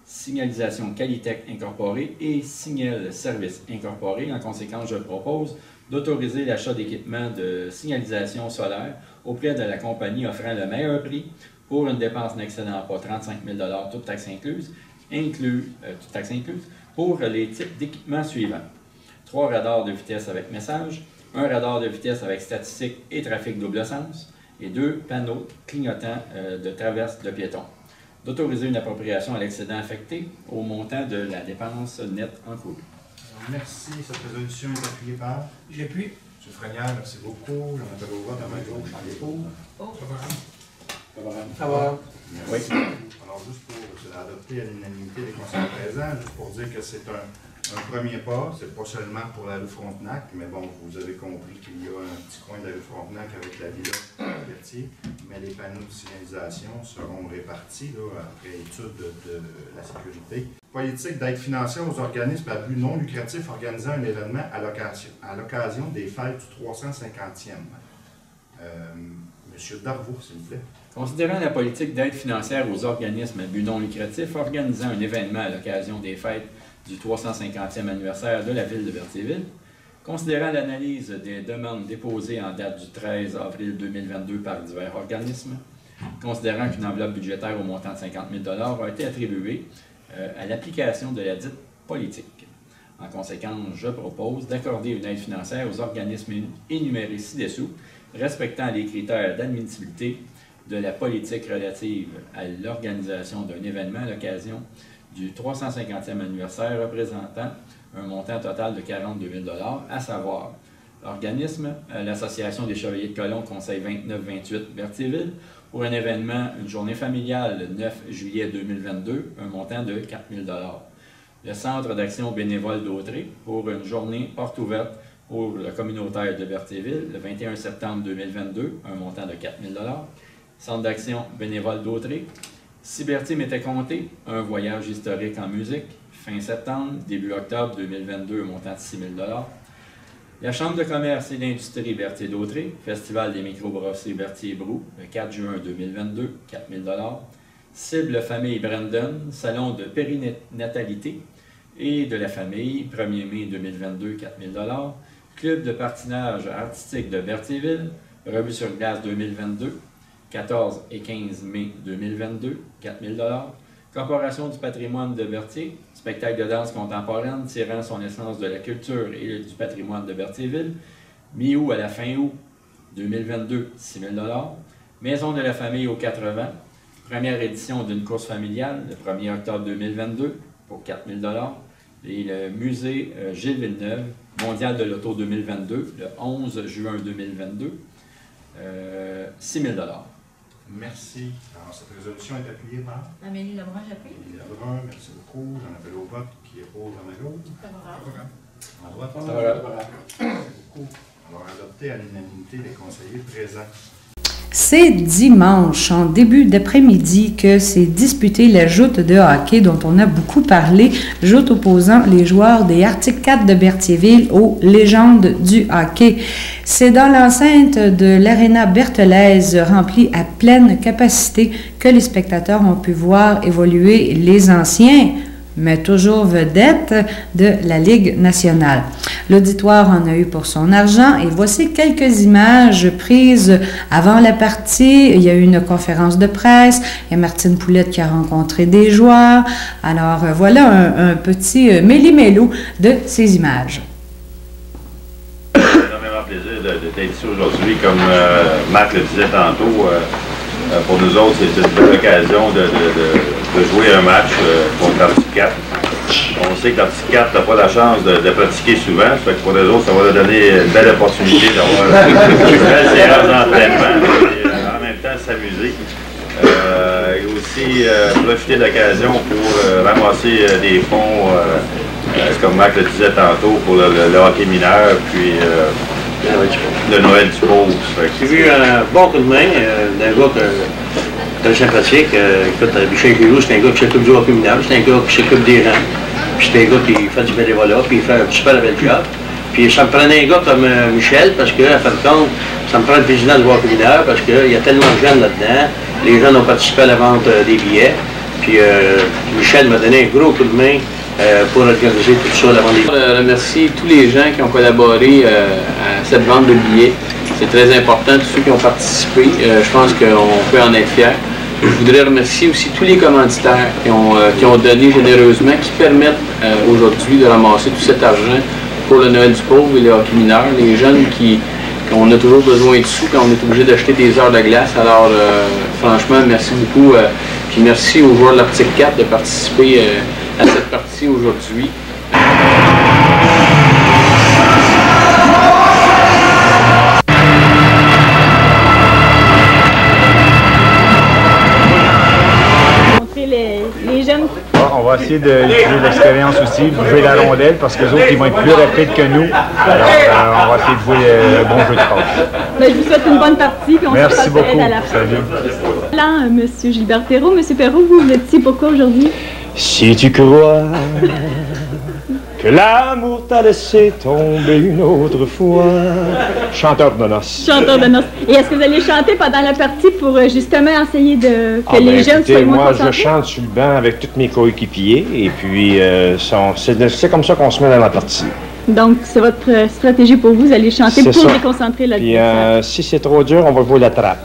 Signalisation Qualitech Incorporée et Signal Service Incorporée, en conséquence, je propose d'autoriser l'achat d'équipements de signalisation solaire auprès de la compagnie offrant le meilleur prix pour une dépense n'excédant pas 35 000 $, toute taxe incluse, pour les types d'équipements suivants. 3 radars de vitesse avec message, 1 radar de vitesse avec statistique et trafic double sens, et 2 panneaux clignotants de traverse de piétons. D'autoriser une appropriation à l'excédent affecté au montant de la dépense nette encourue. Merci. Cette résolution est appuyée par? J'appuie. M. Frenière, merci beaucoup. J'en appelle au vote à ma gauche. Il est pour. Favorable. Oui. Alors, juste pour adopter à l'unanimité les conseillers présents, juste pour dire que c'est un premier pas, c'est pas seulement pour la rue Frontenac, mais bon, vous avez compris qu'il y a un petit coin de la rue Frontenac avec la Villa Berthier, mais les panneaux de signalisation seront répartis là, après étude de la sécurité. Politique d'aide financière aux organismes à but non lucratif organisant un événement à l'occasion des fêtes du 350e. Monsieur Darvaux, s'il vous plaît. Considérant la politique d'aide financière aux organismes à but non lucratif organisant un événement à l'occasion des fêtes du 350e anniversaire de la ville de Berthierville, considérant l'analyse des demandes déposées en date du 13 avril 2022 par divers organismes, considérant qu'une enveloppe budgétaire au montant de 50 000 $ a été attribuée à l'application de la dite politique. En conséquence, je propose d'accorder une aide financière aux organismes énumérés ci-dessous, respectant les critères d'admissibilité de la politique relative à l'organisation d'un événement à l'occasion du 350e anniversaire représentant un montant total de 42 000 $, à savoir l'organisme, l'Association des Chevaliers de Colomb, Conseil 29-28 Berthierville, pour un événement, une journée familiale le 9 juillet 2022, un montant de 4 000 $. Le Centre d'action bénévole d'Autrey, pour une journée porte ouverte pour le communautaire de Berthierville, le 21 septembre 2022, un montant de 4 000 $. Centre d'action bénévole d'Autrey. Si Berthier m'était compté, un voyage historique en musique, fin septembre, début octobre 2022, un montant de 6 000 $. La Chambre de commerce et d'industrie Berthier d'Autrey, Festival des microbrasseries Berthier-Brou, le 4 juin 2022, 4 000 $. Cible famille Brandon, salon de périnatalité et de la famille, 1er mai 2022, 4 000 $. Club de patinage artistique de Berthierville, revue sur glace 2022, 14 et 15 mai 2022, 4 000 $. Corporation du patrimoine de Berthier, spectacle de danse contemporaine tirant son essence de la culture et du patrimoine de Berthierville, mi-août à la fin août 2022, 6 000 $. Maison de la famille aux 80, première édition d'une course familiale, le 1er octobre 2022, pour 4 000 $. Et le musée Gilles Villeneuve, mondial de l'auto 2022, le 11 juin 2022, 6 000 $. Merci. Alors, cette résolution est appuyée par Amélie Lebrun, j'appuie. Amélie Lebrun, merci beaucoup. J'en appelle au vote. Qui est pour, à ma gauche? Favorable. En droite? Favorable. Merci beaucoup. Alors, adopté à l'unanimité les conseillers présents. C'est dimanche, en début d'après-midi, que s'est disputée la joute de hockey dont on a beaucoup parlé, joute opposant les joueurs des Arctic Cats de Berthierville aux légendes du hockey. C'est dans l'enceinte de l'Arena Berthelaise, remplie à pleine capacité, que les spectateurs ont pu voir évoluer les anciens, mais toujours vedettes de la Ligue nationale. L'auditoire en a eu pour son argent et voici quelques images prises avant la partie. Il y a eu une conférence de presse, il y a Martine Poulette qui a rencontré des joueurs. Alors voilà un petit méli-mélo de ces images. C'est énormément plaisir d'être ici aujourd'hui. Comme Marc le disait tantôt, pour nous autres, c'est une belle occasion de jouer un match contre l'Arctic Cat. On sait que l'Arctic Cat n'a pas la chance de pratiquer souvent, ça fait que pour nous autres, ça va leur donner une belle opportunité d'avoir une belle séance d'entraînement et en même temps s'amuser. Et aussi profiter de l'occasion pour ramasser des fonds, comme Marc le disait tantôt, pour le hockey mineur, puis le Noël du pauvre. J'ai vu un bon coup de main d'un gars très sympathique. Écoute, Michel Guillou, c'est un gars qui s'occupe du hockey mineur, c'est un gars qui s'occupe des gens. Puis c'est un gars qui fait du bénévolat, puis il fait un super bel job. Puis ça me prenait un gars comme Michel, parce que, à fin de compte, ça me prend le président du hockey mineur, parce qu'il y a tellement de jeunes là-dedans. Les jeunes ont participé à la vente des billets. Puis Michel m'a donné un gros coup de main pour organiser tout ça, la vente des billets. Je remercie tous les gens qui ont collaboré à cette vente de billets. C'est très important, tous ceux qui ont participé. Je pense qu'on peut en être fiers. Je voudrais remercier aussi tous les commanditaires qui ont donné généreusement, qui permettent aujourd'hui de ramasser tout cet argent pour le Noël du pauvre et le hockey mineur. Les jeunes qu'on a toujours besoin de sous quand on est obligé d'acheter des heures de glace. Alors, franchement, merci beaucoup. Puis merci aux joueurs de l'Arctic Cat de participer à cette partie aujourd'hui. Les jeunes. On va essayer d'utiliser l'expérience aussi, de jouer la rondelle, parce que les autres, ils vont être plus rapides que nous. Alors, on va essayer de jouer un bon jeu de passe. Ben, je vous souhaite une bonne partie, puis on Merci se beaucoup. à la fin. Salut. Là, Monsieur Gilbert Perrault. Monsieur Perrault, vous êtes ici pourquoi aujourd'hui? Si tu crois que l'amour t'a laissé tomber une autre fois. Chanteur de noces. Chanteur de noces. Et est-ce que vous allez chanter pendant la partie pour justement essayer que les jeunes soient moins concentrés? Moi, je chante sur le banc avec tous mes coéquipiers et puis c'est comme ça qu'on se met dans la partie. Donc, c'est votre stratégie pour vous, vous allez chanter pour déconcentrer puis l'adversaire. si c'est trop dur, on va jouer la trappe.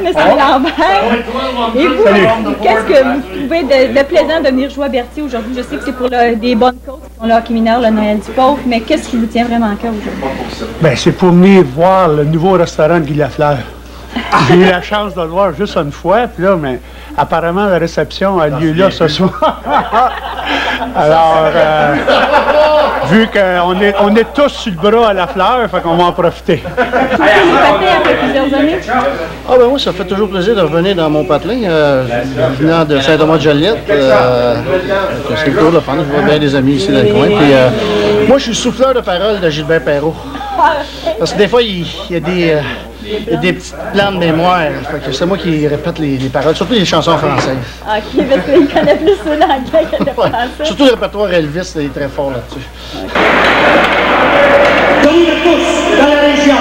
M. Lambert. Et vous, qu'est-ce que vous trouvez de plaisant de venir jouer à Berthier aujourd'hui? Je sais que c'est pour des bonnes causes, qui sont le hockey mineur, le Noël du pauvre, mais qu'est-ce qui vous tient vraiment à cœur aujourd'hui? Bien, c'est pour venir voir le nouveau restaurant de Guy Lafleur. J'ai eu la chance de le voir juste une fois, puis là, mais apparemment, la réception a lieu là ce soir. Alors, vu qu'on est tous sur le bras à Lafleur, fait qu'on va en profiter. Après plusieurs années? Ah ben moi, ça fait toujours plaisir de revenir dans mon patelin, venant de Saint-Thomas-de-Joliette. C'est toujours le fun, je vois bien des amis ici dans le coin. Puis, moi, je suis souffleur de parole de Gilbert Perrault. Parce que des fois, il y a des petites plans de mémoire. C'est moi qui répète les paroles, surtout les chansons françaises. OK, parce qu'il connaît plus l'anglais que le français. Surtout le répertoire Elvis, il est très fort là-dessus. Connu de tous dans la région,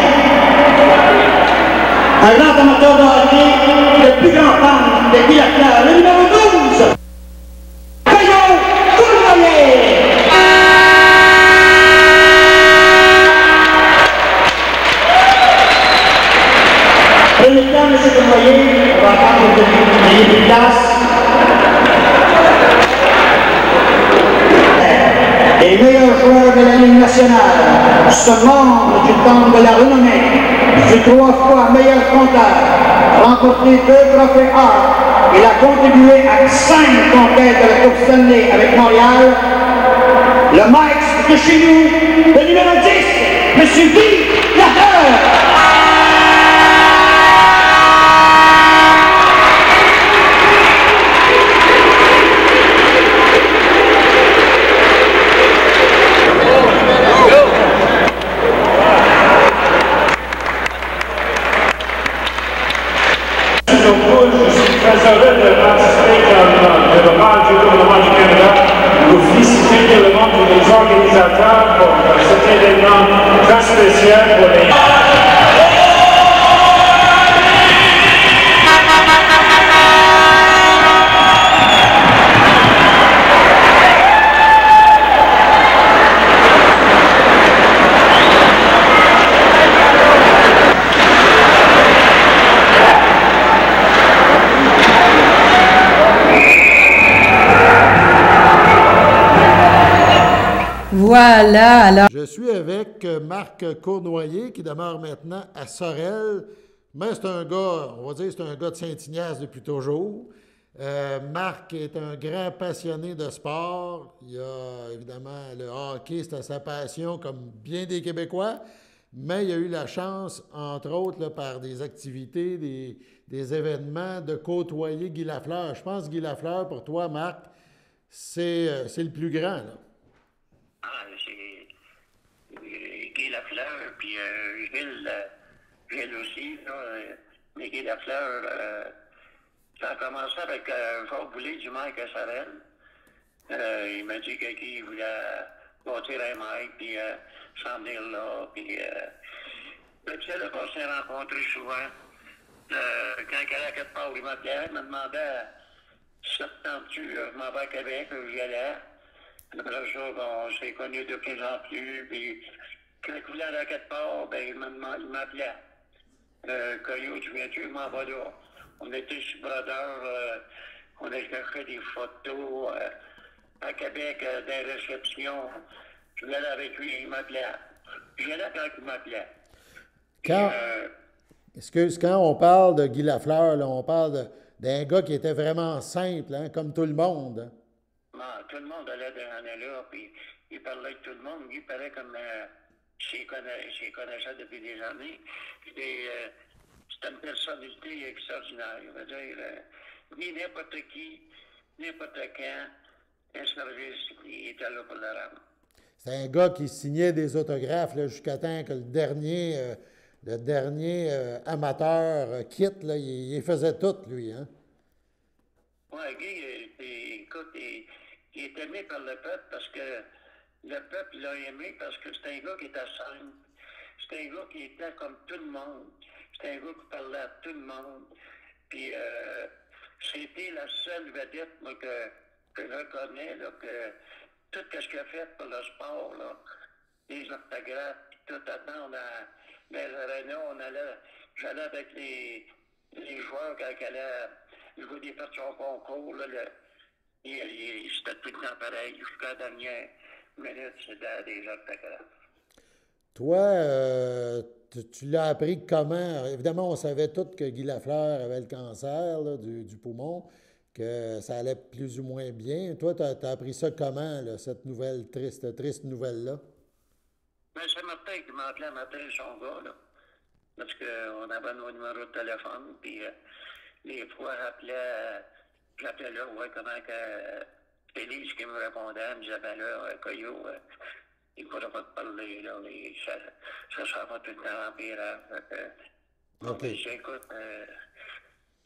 un grand amateur de hockey, le plus grand fan de Guy Lafleur, le numéro 12, Payot Cournoyer. Prenez le temps, M. Cournoyer, on va attendre de gagner des places. Les meilleurs joueurs de la Ligue nationale, ce membre du temple de la renommée, fut 3 fois meilleur compteur, remporté 2 trophées Hart. Il a contribué à 5 conquêtes de la Coupe Stanley avec Montréal. Le maître de chez nous, le numéro 10, M. Guy Lafleur. Je suis très heureux de participer comme développement du gouvernement du Canada pour féliciter tout le monde et les organisateurs pour cet événement très spécial pour les... Voilà, alors. Je suis avec Marc Cournoyer, qui demeure maintenant à Sorel. Mais c'est un gars, on va dire, c'est un gars de Saint-Ignace depuis toujours. Marc est un grand passionné de sport. Il a évidemment le hockey, c'était sa passion, comme bien des Québécois. Mais il a eu la chance, entre autres, là, par des activités, des événements, de côtoyer Guy Lafleur. Je pense que Guy Lafleur, pour toi, Marc, c'est le plus grand, là. Guy Lafleur, puis Gilles aussi, là, mais Guy Lafleur, ça a commencé avec Jacques Boulay du Mike à Sorel. Il m'a dit que Guy voulait bâtir un Mike, puis s'en venir là, puis c'est là qu'on s'est rencontrés souvent. Quand il allait à quelque part, il me demandait si ça te tente-tu, je m'en vais à Québec, j'y allais. Après ça, on s'est connus de plus en plus, puis quand il voulait aller à quelque part, ben, il m'appelait. Coyote, tu viens-tu? Il m'en va là. On était sur Brodeur, on a cherché des photos à Québec, des réceptions. Je voulais aller avec lui, il m'appelait. J'y allais quand il m'appelait. Quand on parle de Guy Lafleur, là, on parle d'un gars qui était vraiment simple, hein, comme tout le monde. Hein. Tout le monde allait là, puis il parlait avec tout le monde. Il parlait comme s'il connaissait depuis des années. C'était une personnalité extraordinaire. Je veux dire, ni n'importe qui, n'importe quand, un service, il était là pour le rendre. C'est un gars qui signait des autographes jusqu'à temps que le dernier amateur quitte. Là, il faisait tout, lui. Hein? Oui, Guy, écoute, il est aimé par le peuple parce que le peuple l'a aimé parce que c'est un gars qui était simple. C'est un gars qui était comme tout le monde. C'est un gars qui parlait à tout le monde. Puis c'était la seule vedette moi, que je reconnais, là, que tout ce qu'il a fait pour le sport, là, les autographes, tout attendre dans les arénas, j'allais avec les joueurs, quand ils allaient jouer des parties au concours, là, c'était tout le temps pareil. Jusqu'à la dernière minute, c'était des autographes. Toi, tu l'as appris comment? Évidemment, on savait tous que Guy Lafleur avait le cancer là, du poumon, que ça allait plus ou moins bien. Toi, tu as appris ça comment, là, cette nouvelle triste nouvelle-là? Ben, c'est Martin qui m'a appelé à matin, son gars, là. Parce qu'on avait nos numéros de téléphone, puis des fois, j'appelais là, ouais, comment que Félix qui me répondait, elle me disait, ben là, Coyo, il ne faudra pas te parler, là, ça sera pas tout le temps empirant. OK. Écoute,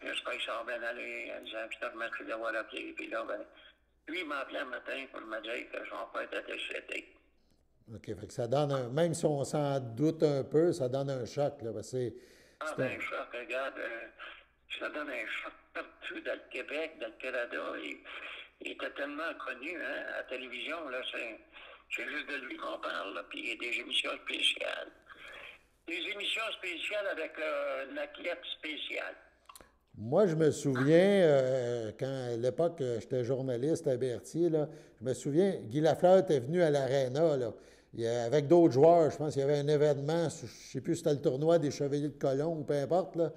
j'espère que ça va bien aller, en disant, puis je te remercie d'avoir appelé, puis là, ben, lui, il m'a appelé un matin pour me dire que son père était décédé. OK, fait que ça donne même si on s'en doute un peu, ça donne un choc, là, parce que un choc, regarde, ça donne un choc partout dans le Québec, dans le Canada. Il était tellement connu, hein, à la télévision, là, c'est juste de lui qu'on parle, là, puis il y a des émissions spéciales. Des émissions spéciales avec une athlète spéciale. Moi, je me souviens, quand à l'époque, j'étais journaliste à Berthier, là, je me souviens, Guy Lafleur était venu à l'Arena, là, avec d'autres joueurs. Je pense qu'il y avait un événement, je ne sais plus si c'était le tournoi des Chevaliers de Colomb ou peu importe, là.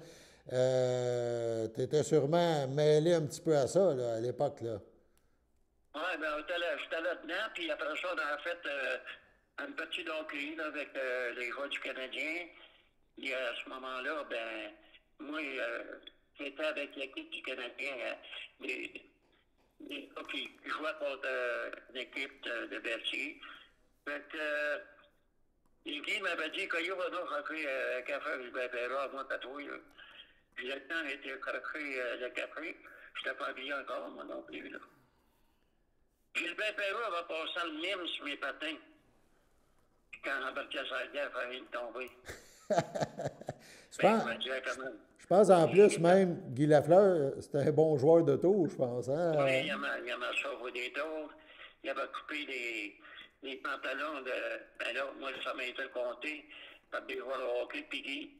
Tu étais sûrement mêlé un petit peu à ça, là, à l'époque, là. Oui, bien, j'étais là-dedans, puis après ça, on a fait un petit hockey avec les joueurs du Canadien. Et à ce moment-là, ben, moi, j'étais avec l'équipe du Canadien, des gars qui jouaient contre l'équipe de Berthier. Fait que, Guy m'avait dit qu'il y avait rencontré un café avec Gilbert Perra, moi, à toi, là. Puis le temps était rencontré le café. Je n'étais pas habillé encore, moi non plus, là. Gilbert Perra va passer le mime sur mes patins. Puis quand j'embarquais sur la guerre, il fallait me tomber. Je pense en plus, même, Guy Lafleur, c'était un bon joueur d'auto, je pense. Hein? Oui, il m'a sauvé des tours. Il avait coupé des pantalons de. Ben là, moi, ça m'a été compté par des joueurs de hockey, puis Guy.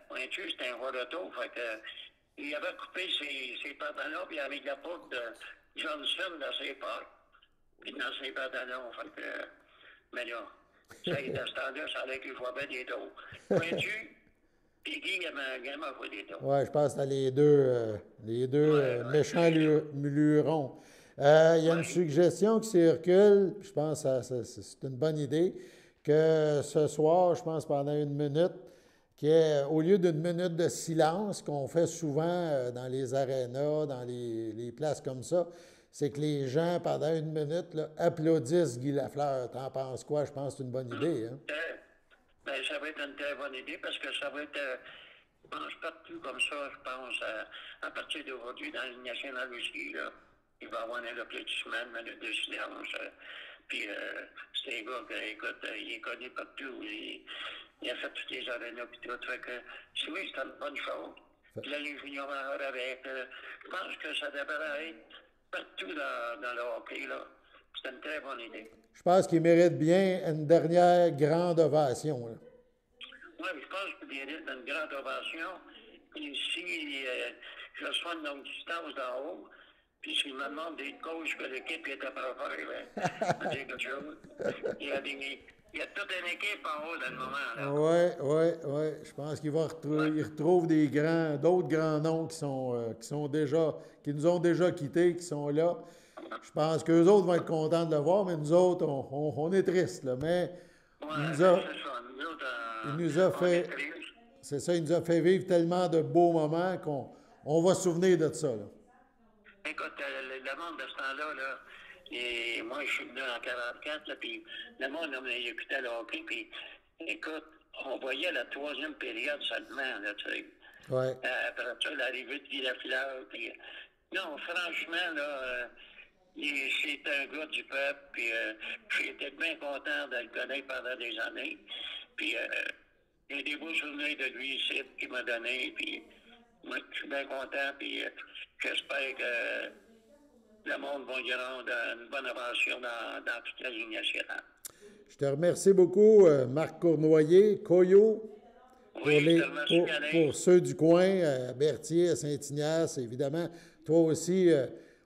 Pointu, c'était un joueur d'auto. Fait que, il avait coupé ses pantalons, puis il avait mis de la poudre de Johnson dans ses pattes, puis dans ses pantalons. Fait que, mais là, ça, il était standard, ça allait qu'il jouait bien des tours. Pointu, puis Guy, il m'a joué des tours. Oui, je pense que c'était les deux méchants lurons. Il y a une suggestion qui circule, puis je pense que c'est une bonne idée, que ce soir, je pense pendant 1 minute, au lieu d'une minute de silence qu'on fait souvent dans les arénas, dans les places comme ça, c'est que les gens, pendant 1 minute, là, applaudissent Guy Lafleur. T'en penses quoi? Je pense que c'est une bonne idée. Hein? Ben, ça va être une très bonne idée parce que ça va être, je pense, partout comme ça, je pense, à partir d'aujourd'hui, dans l'Union nationale aussi, là, il va y avoir un applaudissement, une minute de silence. Puis, c'est un gars qui, écoute, il est connu partout. Il a fait toutes les arénas et tout. Fait que, oui, c'est une bonne chose. Puis là, les juniors majeures avec, je pense que ça devrait être partout dans le hockey, là. C'est une très bonne idée. Je pense qu'il mérite bien une dernière grande ovation. Oui, je pense qu'il mérite une grande ovation. Et si je reçois une longue distance d'en haut, puis s'il me demande des coachs que l'équipe était préparée, je vais dire quelque chose. Il y a toute une équipe en haut dans le moment. Oui. Je pense qu'il retrouve d'autres grands noms qui nous ont déjà quittés, qui sont là. Je pense qu'eux autres vont être contents de le voir, mais nous autres, on est tristes. Là, mais il nous a fait vivre tellement de beaux moments qu'on va se souvenir de ça. Là. Écoute, le monde de ce temps-là, là, et moi, je suis venu en 44, là, puis le monde, là, il écoutait le hockey, puis écoute, on voyait la 3e période seulement, là, tu sais. Ouais. Après ça, l'arrivée de Guy Lafleur, puis non, franchement, là, c'est un gars du peuple, puis j'étais bien content de le connaître pendant des années, puis il y a des beaux souvenirs de lui ici qu'il m'a donné, puis moi, je suis bien content, puis j'espère que le monde va y rendre une bonne ovation dans toute la ligne nationale. Je te remercie beaucoup, Marc Cournoyer, Coyo. pour ceux du coin, à Berthier, à Saint-Ignace, évidemment, toi aussi,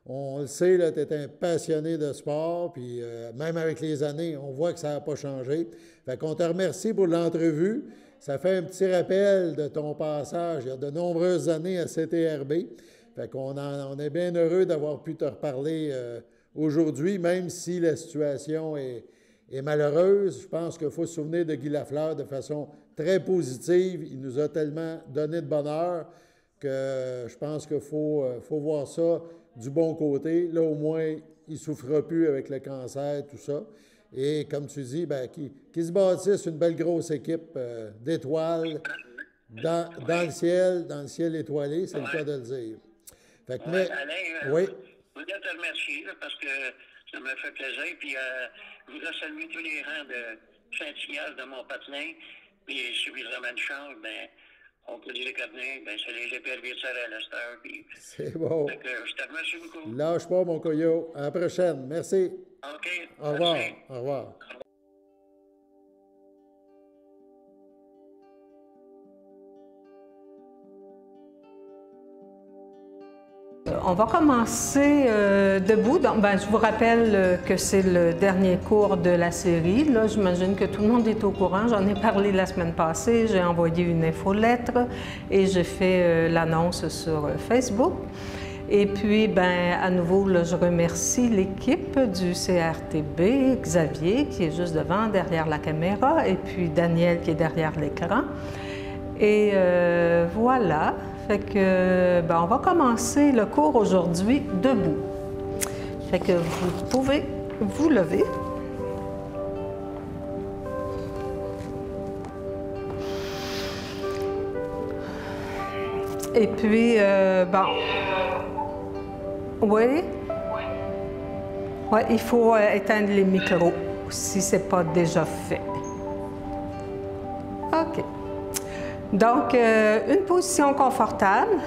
on le sait, tu es un passionné de sport, puis même avec les années, on voit que ça n'a pas changé. Fait qu'on te remercie pour l'entrevue. Ça fait un petit rappel de ton passage il y a de nombreuses années à CTRB. Fait qu'on on est bien heureux d'avoir pu te reparler aujourd'hui, même si la situation est malheureuse. Je pense qu'il faut se souvenir de Guy Lafleur de façon très positive. Il nous a tellement donné de bonheur que je pense qu'il faut voir ça du bon côté. Là, au moins, il ne souffrira plus avec le cancer, tout ça. Et comme tu dis, qu'il se bâtisse une belle grosse équipe d'étoiles dans le ciel étoilé, c'est le cas de le dire. Fait que, Alain, oui. je voudrais te remercier là, parce que ça m'a fait plaisir. Puis je voudrais saluer tous les rangs de Saint-Ignace, de Mont-Patelin. Puis si vous amènent Charles, on peut dire les Capenins, c'est les GPRB de Sarah à l'Asteur. C'est bon. Fait que je te remercie beaucoup. Lâche pas, mon coyo. À la prochaine. Merci. OK. Au revoir. Merci. Au revoir. On va commencer debout. Donc, je vous rappelle que c'est le dernier cours de la série. Là, j'imagine que tout le monde est au courant. J'en ai parlé la semaine passée. J'ai envoyé une infolettre et j'ai fait l'annonce sur Facebook. Et puis, à nouveau, là, je remercie l'équipe du CRTB, Xavier, qui est juste devant, derrière la caméra, et puis Daniel, qui est derrière l'écran. Et voilà. Fait que, on va commencer le cours aujourd'hui debout. Fait que vous pouvez vous lever. Et puis, oui. Oui, il faut éteindre les micros si ce n'est pas déjà fait. OK. Donc, une position confortable.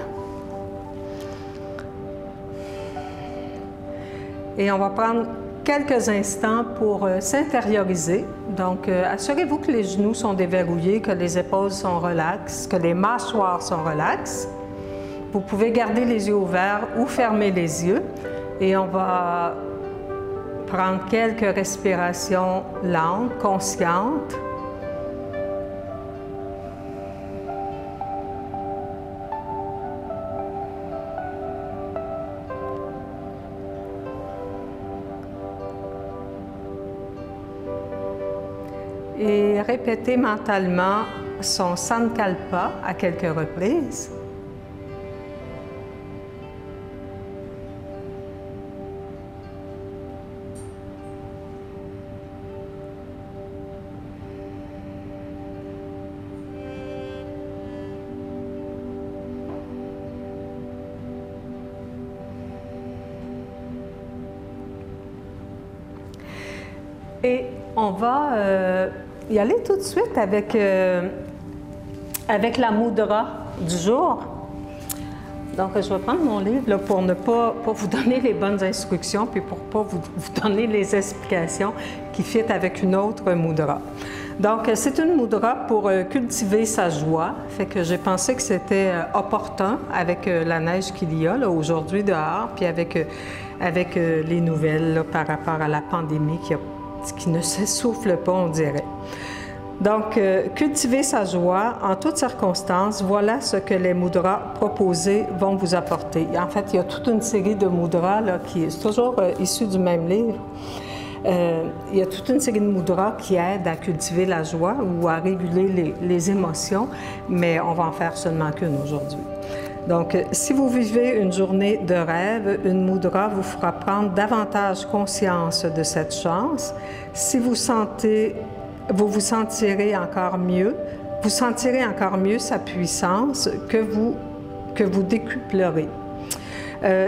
Et on va prendre quelques instants pour s'intérioriser. Donc, assurez-vous que les genoux sont déverrouillés, que les épaules sont relaxes, que les mâchoires sont relaxes. Vous pouvez garder les yeux ouverts ou fermer les yeux. Et on va prendre quelques respirations lentes, conscientes. Et répétez mentalement son Sankalpa à quelques reprises. Et on va y aller tout de suite avec la mudra du jour. Donc, je vais prendre mon livre là, pour ne pas vous donner les bonnes instructions, puis pour ne pas vous donner les explications qui fitent avec une autre mudra. Donc, c'est une mudra pour cultiver sa joie. Fait que j'ai pensé que c'était opportun avec la neige qu'il y a là, aujourd'hui dehors, puis avec les nouvelles là, par rapport à la pandémie qui ne s'essouffle pas, on dirait. Donc, cultiver sa joie en toutes circonstances, voilà ce que les mudras proposés vont vous apporter. En fait, il y a toute une série de mudras là, qui est toujours issue du même livre. Il y a toute une série de mudras qui aident à cultiver la joie ou à réguler les émotions, mais on va en faire seulement qu'une aujourd'hui. Donc, si vous vivez une journée de rêve, une mudra vous fera prendre davantage conscience de cette chance. Si vous vous sentirez encore mieux, vous sentirez encore mieux sa puissance que vous décuplerez.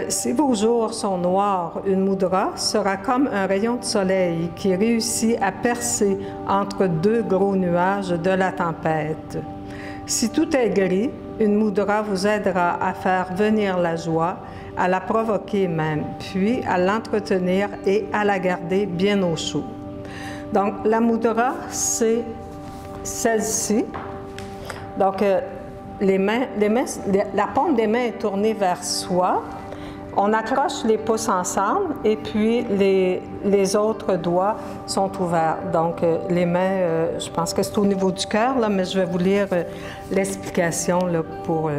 Si vos jours sont noirs, une mudra sera comme un rayon de soleil qui réussit à percer entre deux gros nuages de la tempête. Si tout est gris, une mudra vous aidera à faire venir la joie, à la provoquer même, puis à l'entretenir et à la garder bien au chaud. Donc, la mudra, c'est celle-ci. Donc, la paume des mains est tournée vers soi. On accroche les pouces ensemble et puis les autres doigts sont ouverts. Donc, les mains, je pense que c'est au niveau du cœur, là, mais je vais vous lire l'explication là, pour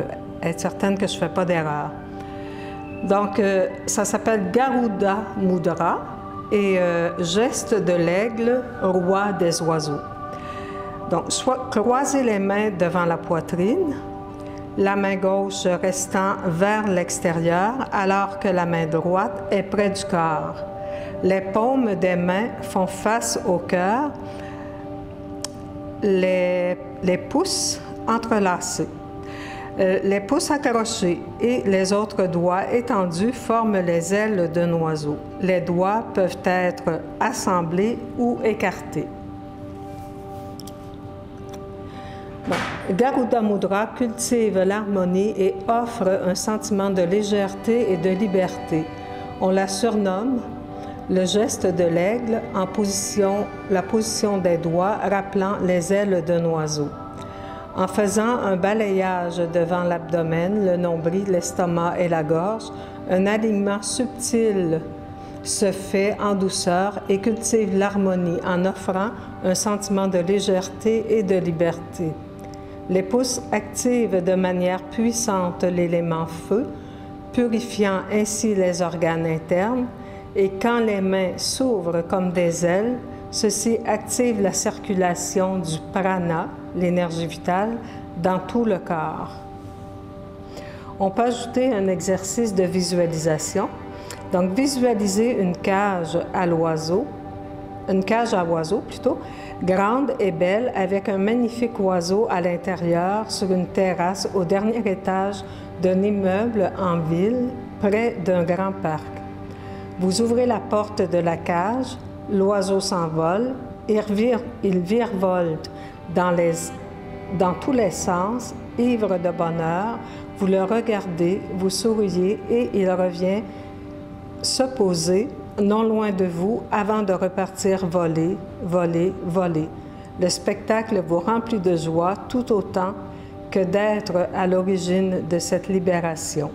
être certaine que je ne fais pas d'erreur. Donc, ça s'appelle Garuda Mudra et geste de l'aigle, roi des oiseaux. Donc, croisez les mains devant la poitrine, la main gauche restant vers l'extérieur alors que la main droite est près du corps. Les paumes des mains font face au cœur, les pouces entrelacés. Les pouces accrochés et les autres doigts étendus forment les ailes d'un oiseau. Les doigts peuvent être assemblés ou écartés. Bon. Garuda Mudra cultive l'harmonie et offre un sentiment de légèreté et de liberté. On la surnomme le geste de l'aigle en la position des doigts rappelant les ailes d'un oiseau. En faisant un balayage devant l'abdomen, le nombril, l'estomac et la gorge, un alignement subtil se fait en douceur et cultive l'harmonie en offrant un sentiment de légèreté et de liberté. Les pouces activent de manière puissante l'élément feu, purifiant ainsi les organes internes, et quand les mains s'ouvrent comme des ailes, ceci active la circulation du prana, l'énergie vitale, dans tout le corps. On peut ajouter un exercice de visualisation. Donc, visualisez une cage à oiseau plutôt, grande et belle, avec un magnifique oiseau à l'intérieur sur une terrasse au dernier étage d'un immeuble en ville, près d'un grand parc. Vous ouvrez la porte de la cage, l'oiseau s'envole, il virevolte dans tous les sens, ivre de bonheur, vous le regardez, vous souriez et il revient se poser non loin de vous avant de repartir voler, voler, voler. Le spectacle vous remplit de joie tout autant que d'être à l'origine de cette libération.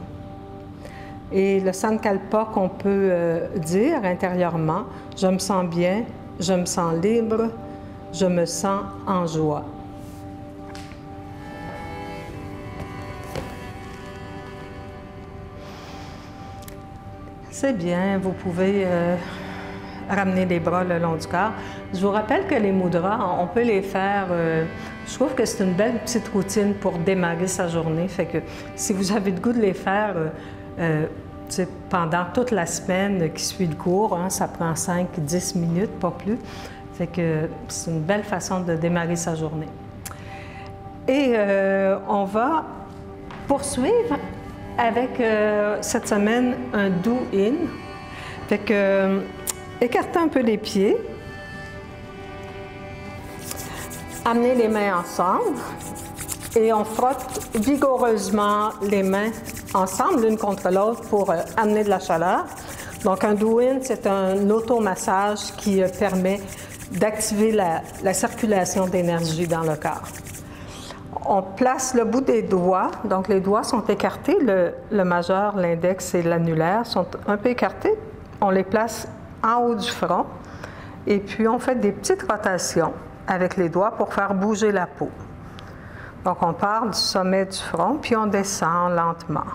Et le Sankalpa qu'on peut dire intérieurement, je me sens bien, je me sens libre, je me sens en joie. C'est bien, vous pouvez ramener les bras le long du corps. Je vous rappelle que les mudras, on peut les faire, je trouve que c'est une belle petite routine pour démarrer sa journée. Fait que si vous avez le goût de les faire pendant toute la semaine qui suit le cours, hein, ça prend 5-10 minutes, pas plus. Fait que c'est une belle façon de démarrer sa journée. Et on va poursuivre avec cette semaine un do-in. Fait que écartez un peu les pieds. Amenez les mains ensemble et on frotte vigoureusement les mains ensemble l'une contre l'autre pour amener de la chaleur. Donc un do-in, c'est un automassage qui permet d'activer la circulation d'énergie dans le corps. On place le bout des doigts, donc les doigts sont écartés, le majeur, l'index et l'annulaire sont un peu écartés. On les place en haut du front et puis on fait des petites rotations avec les doigts pour faire bouger la peau. Donc on part du sommet du front puis on descend lentement.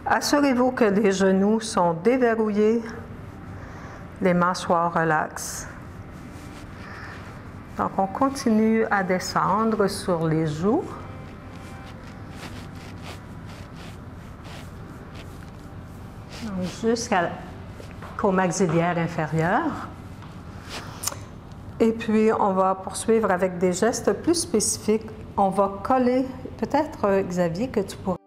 Assurez-vous que les genoux sont déverrouillés, les mâchoires relaxent. Donc, on continue à descendre sur les joues. Jusqu'au maxillaire inférieur. Et puis, on va poursuivre avec des gestes plus spécifiques. On va coller, peut-être Xavier, que tu pourrais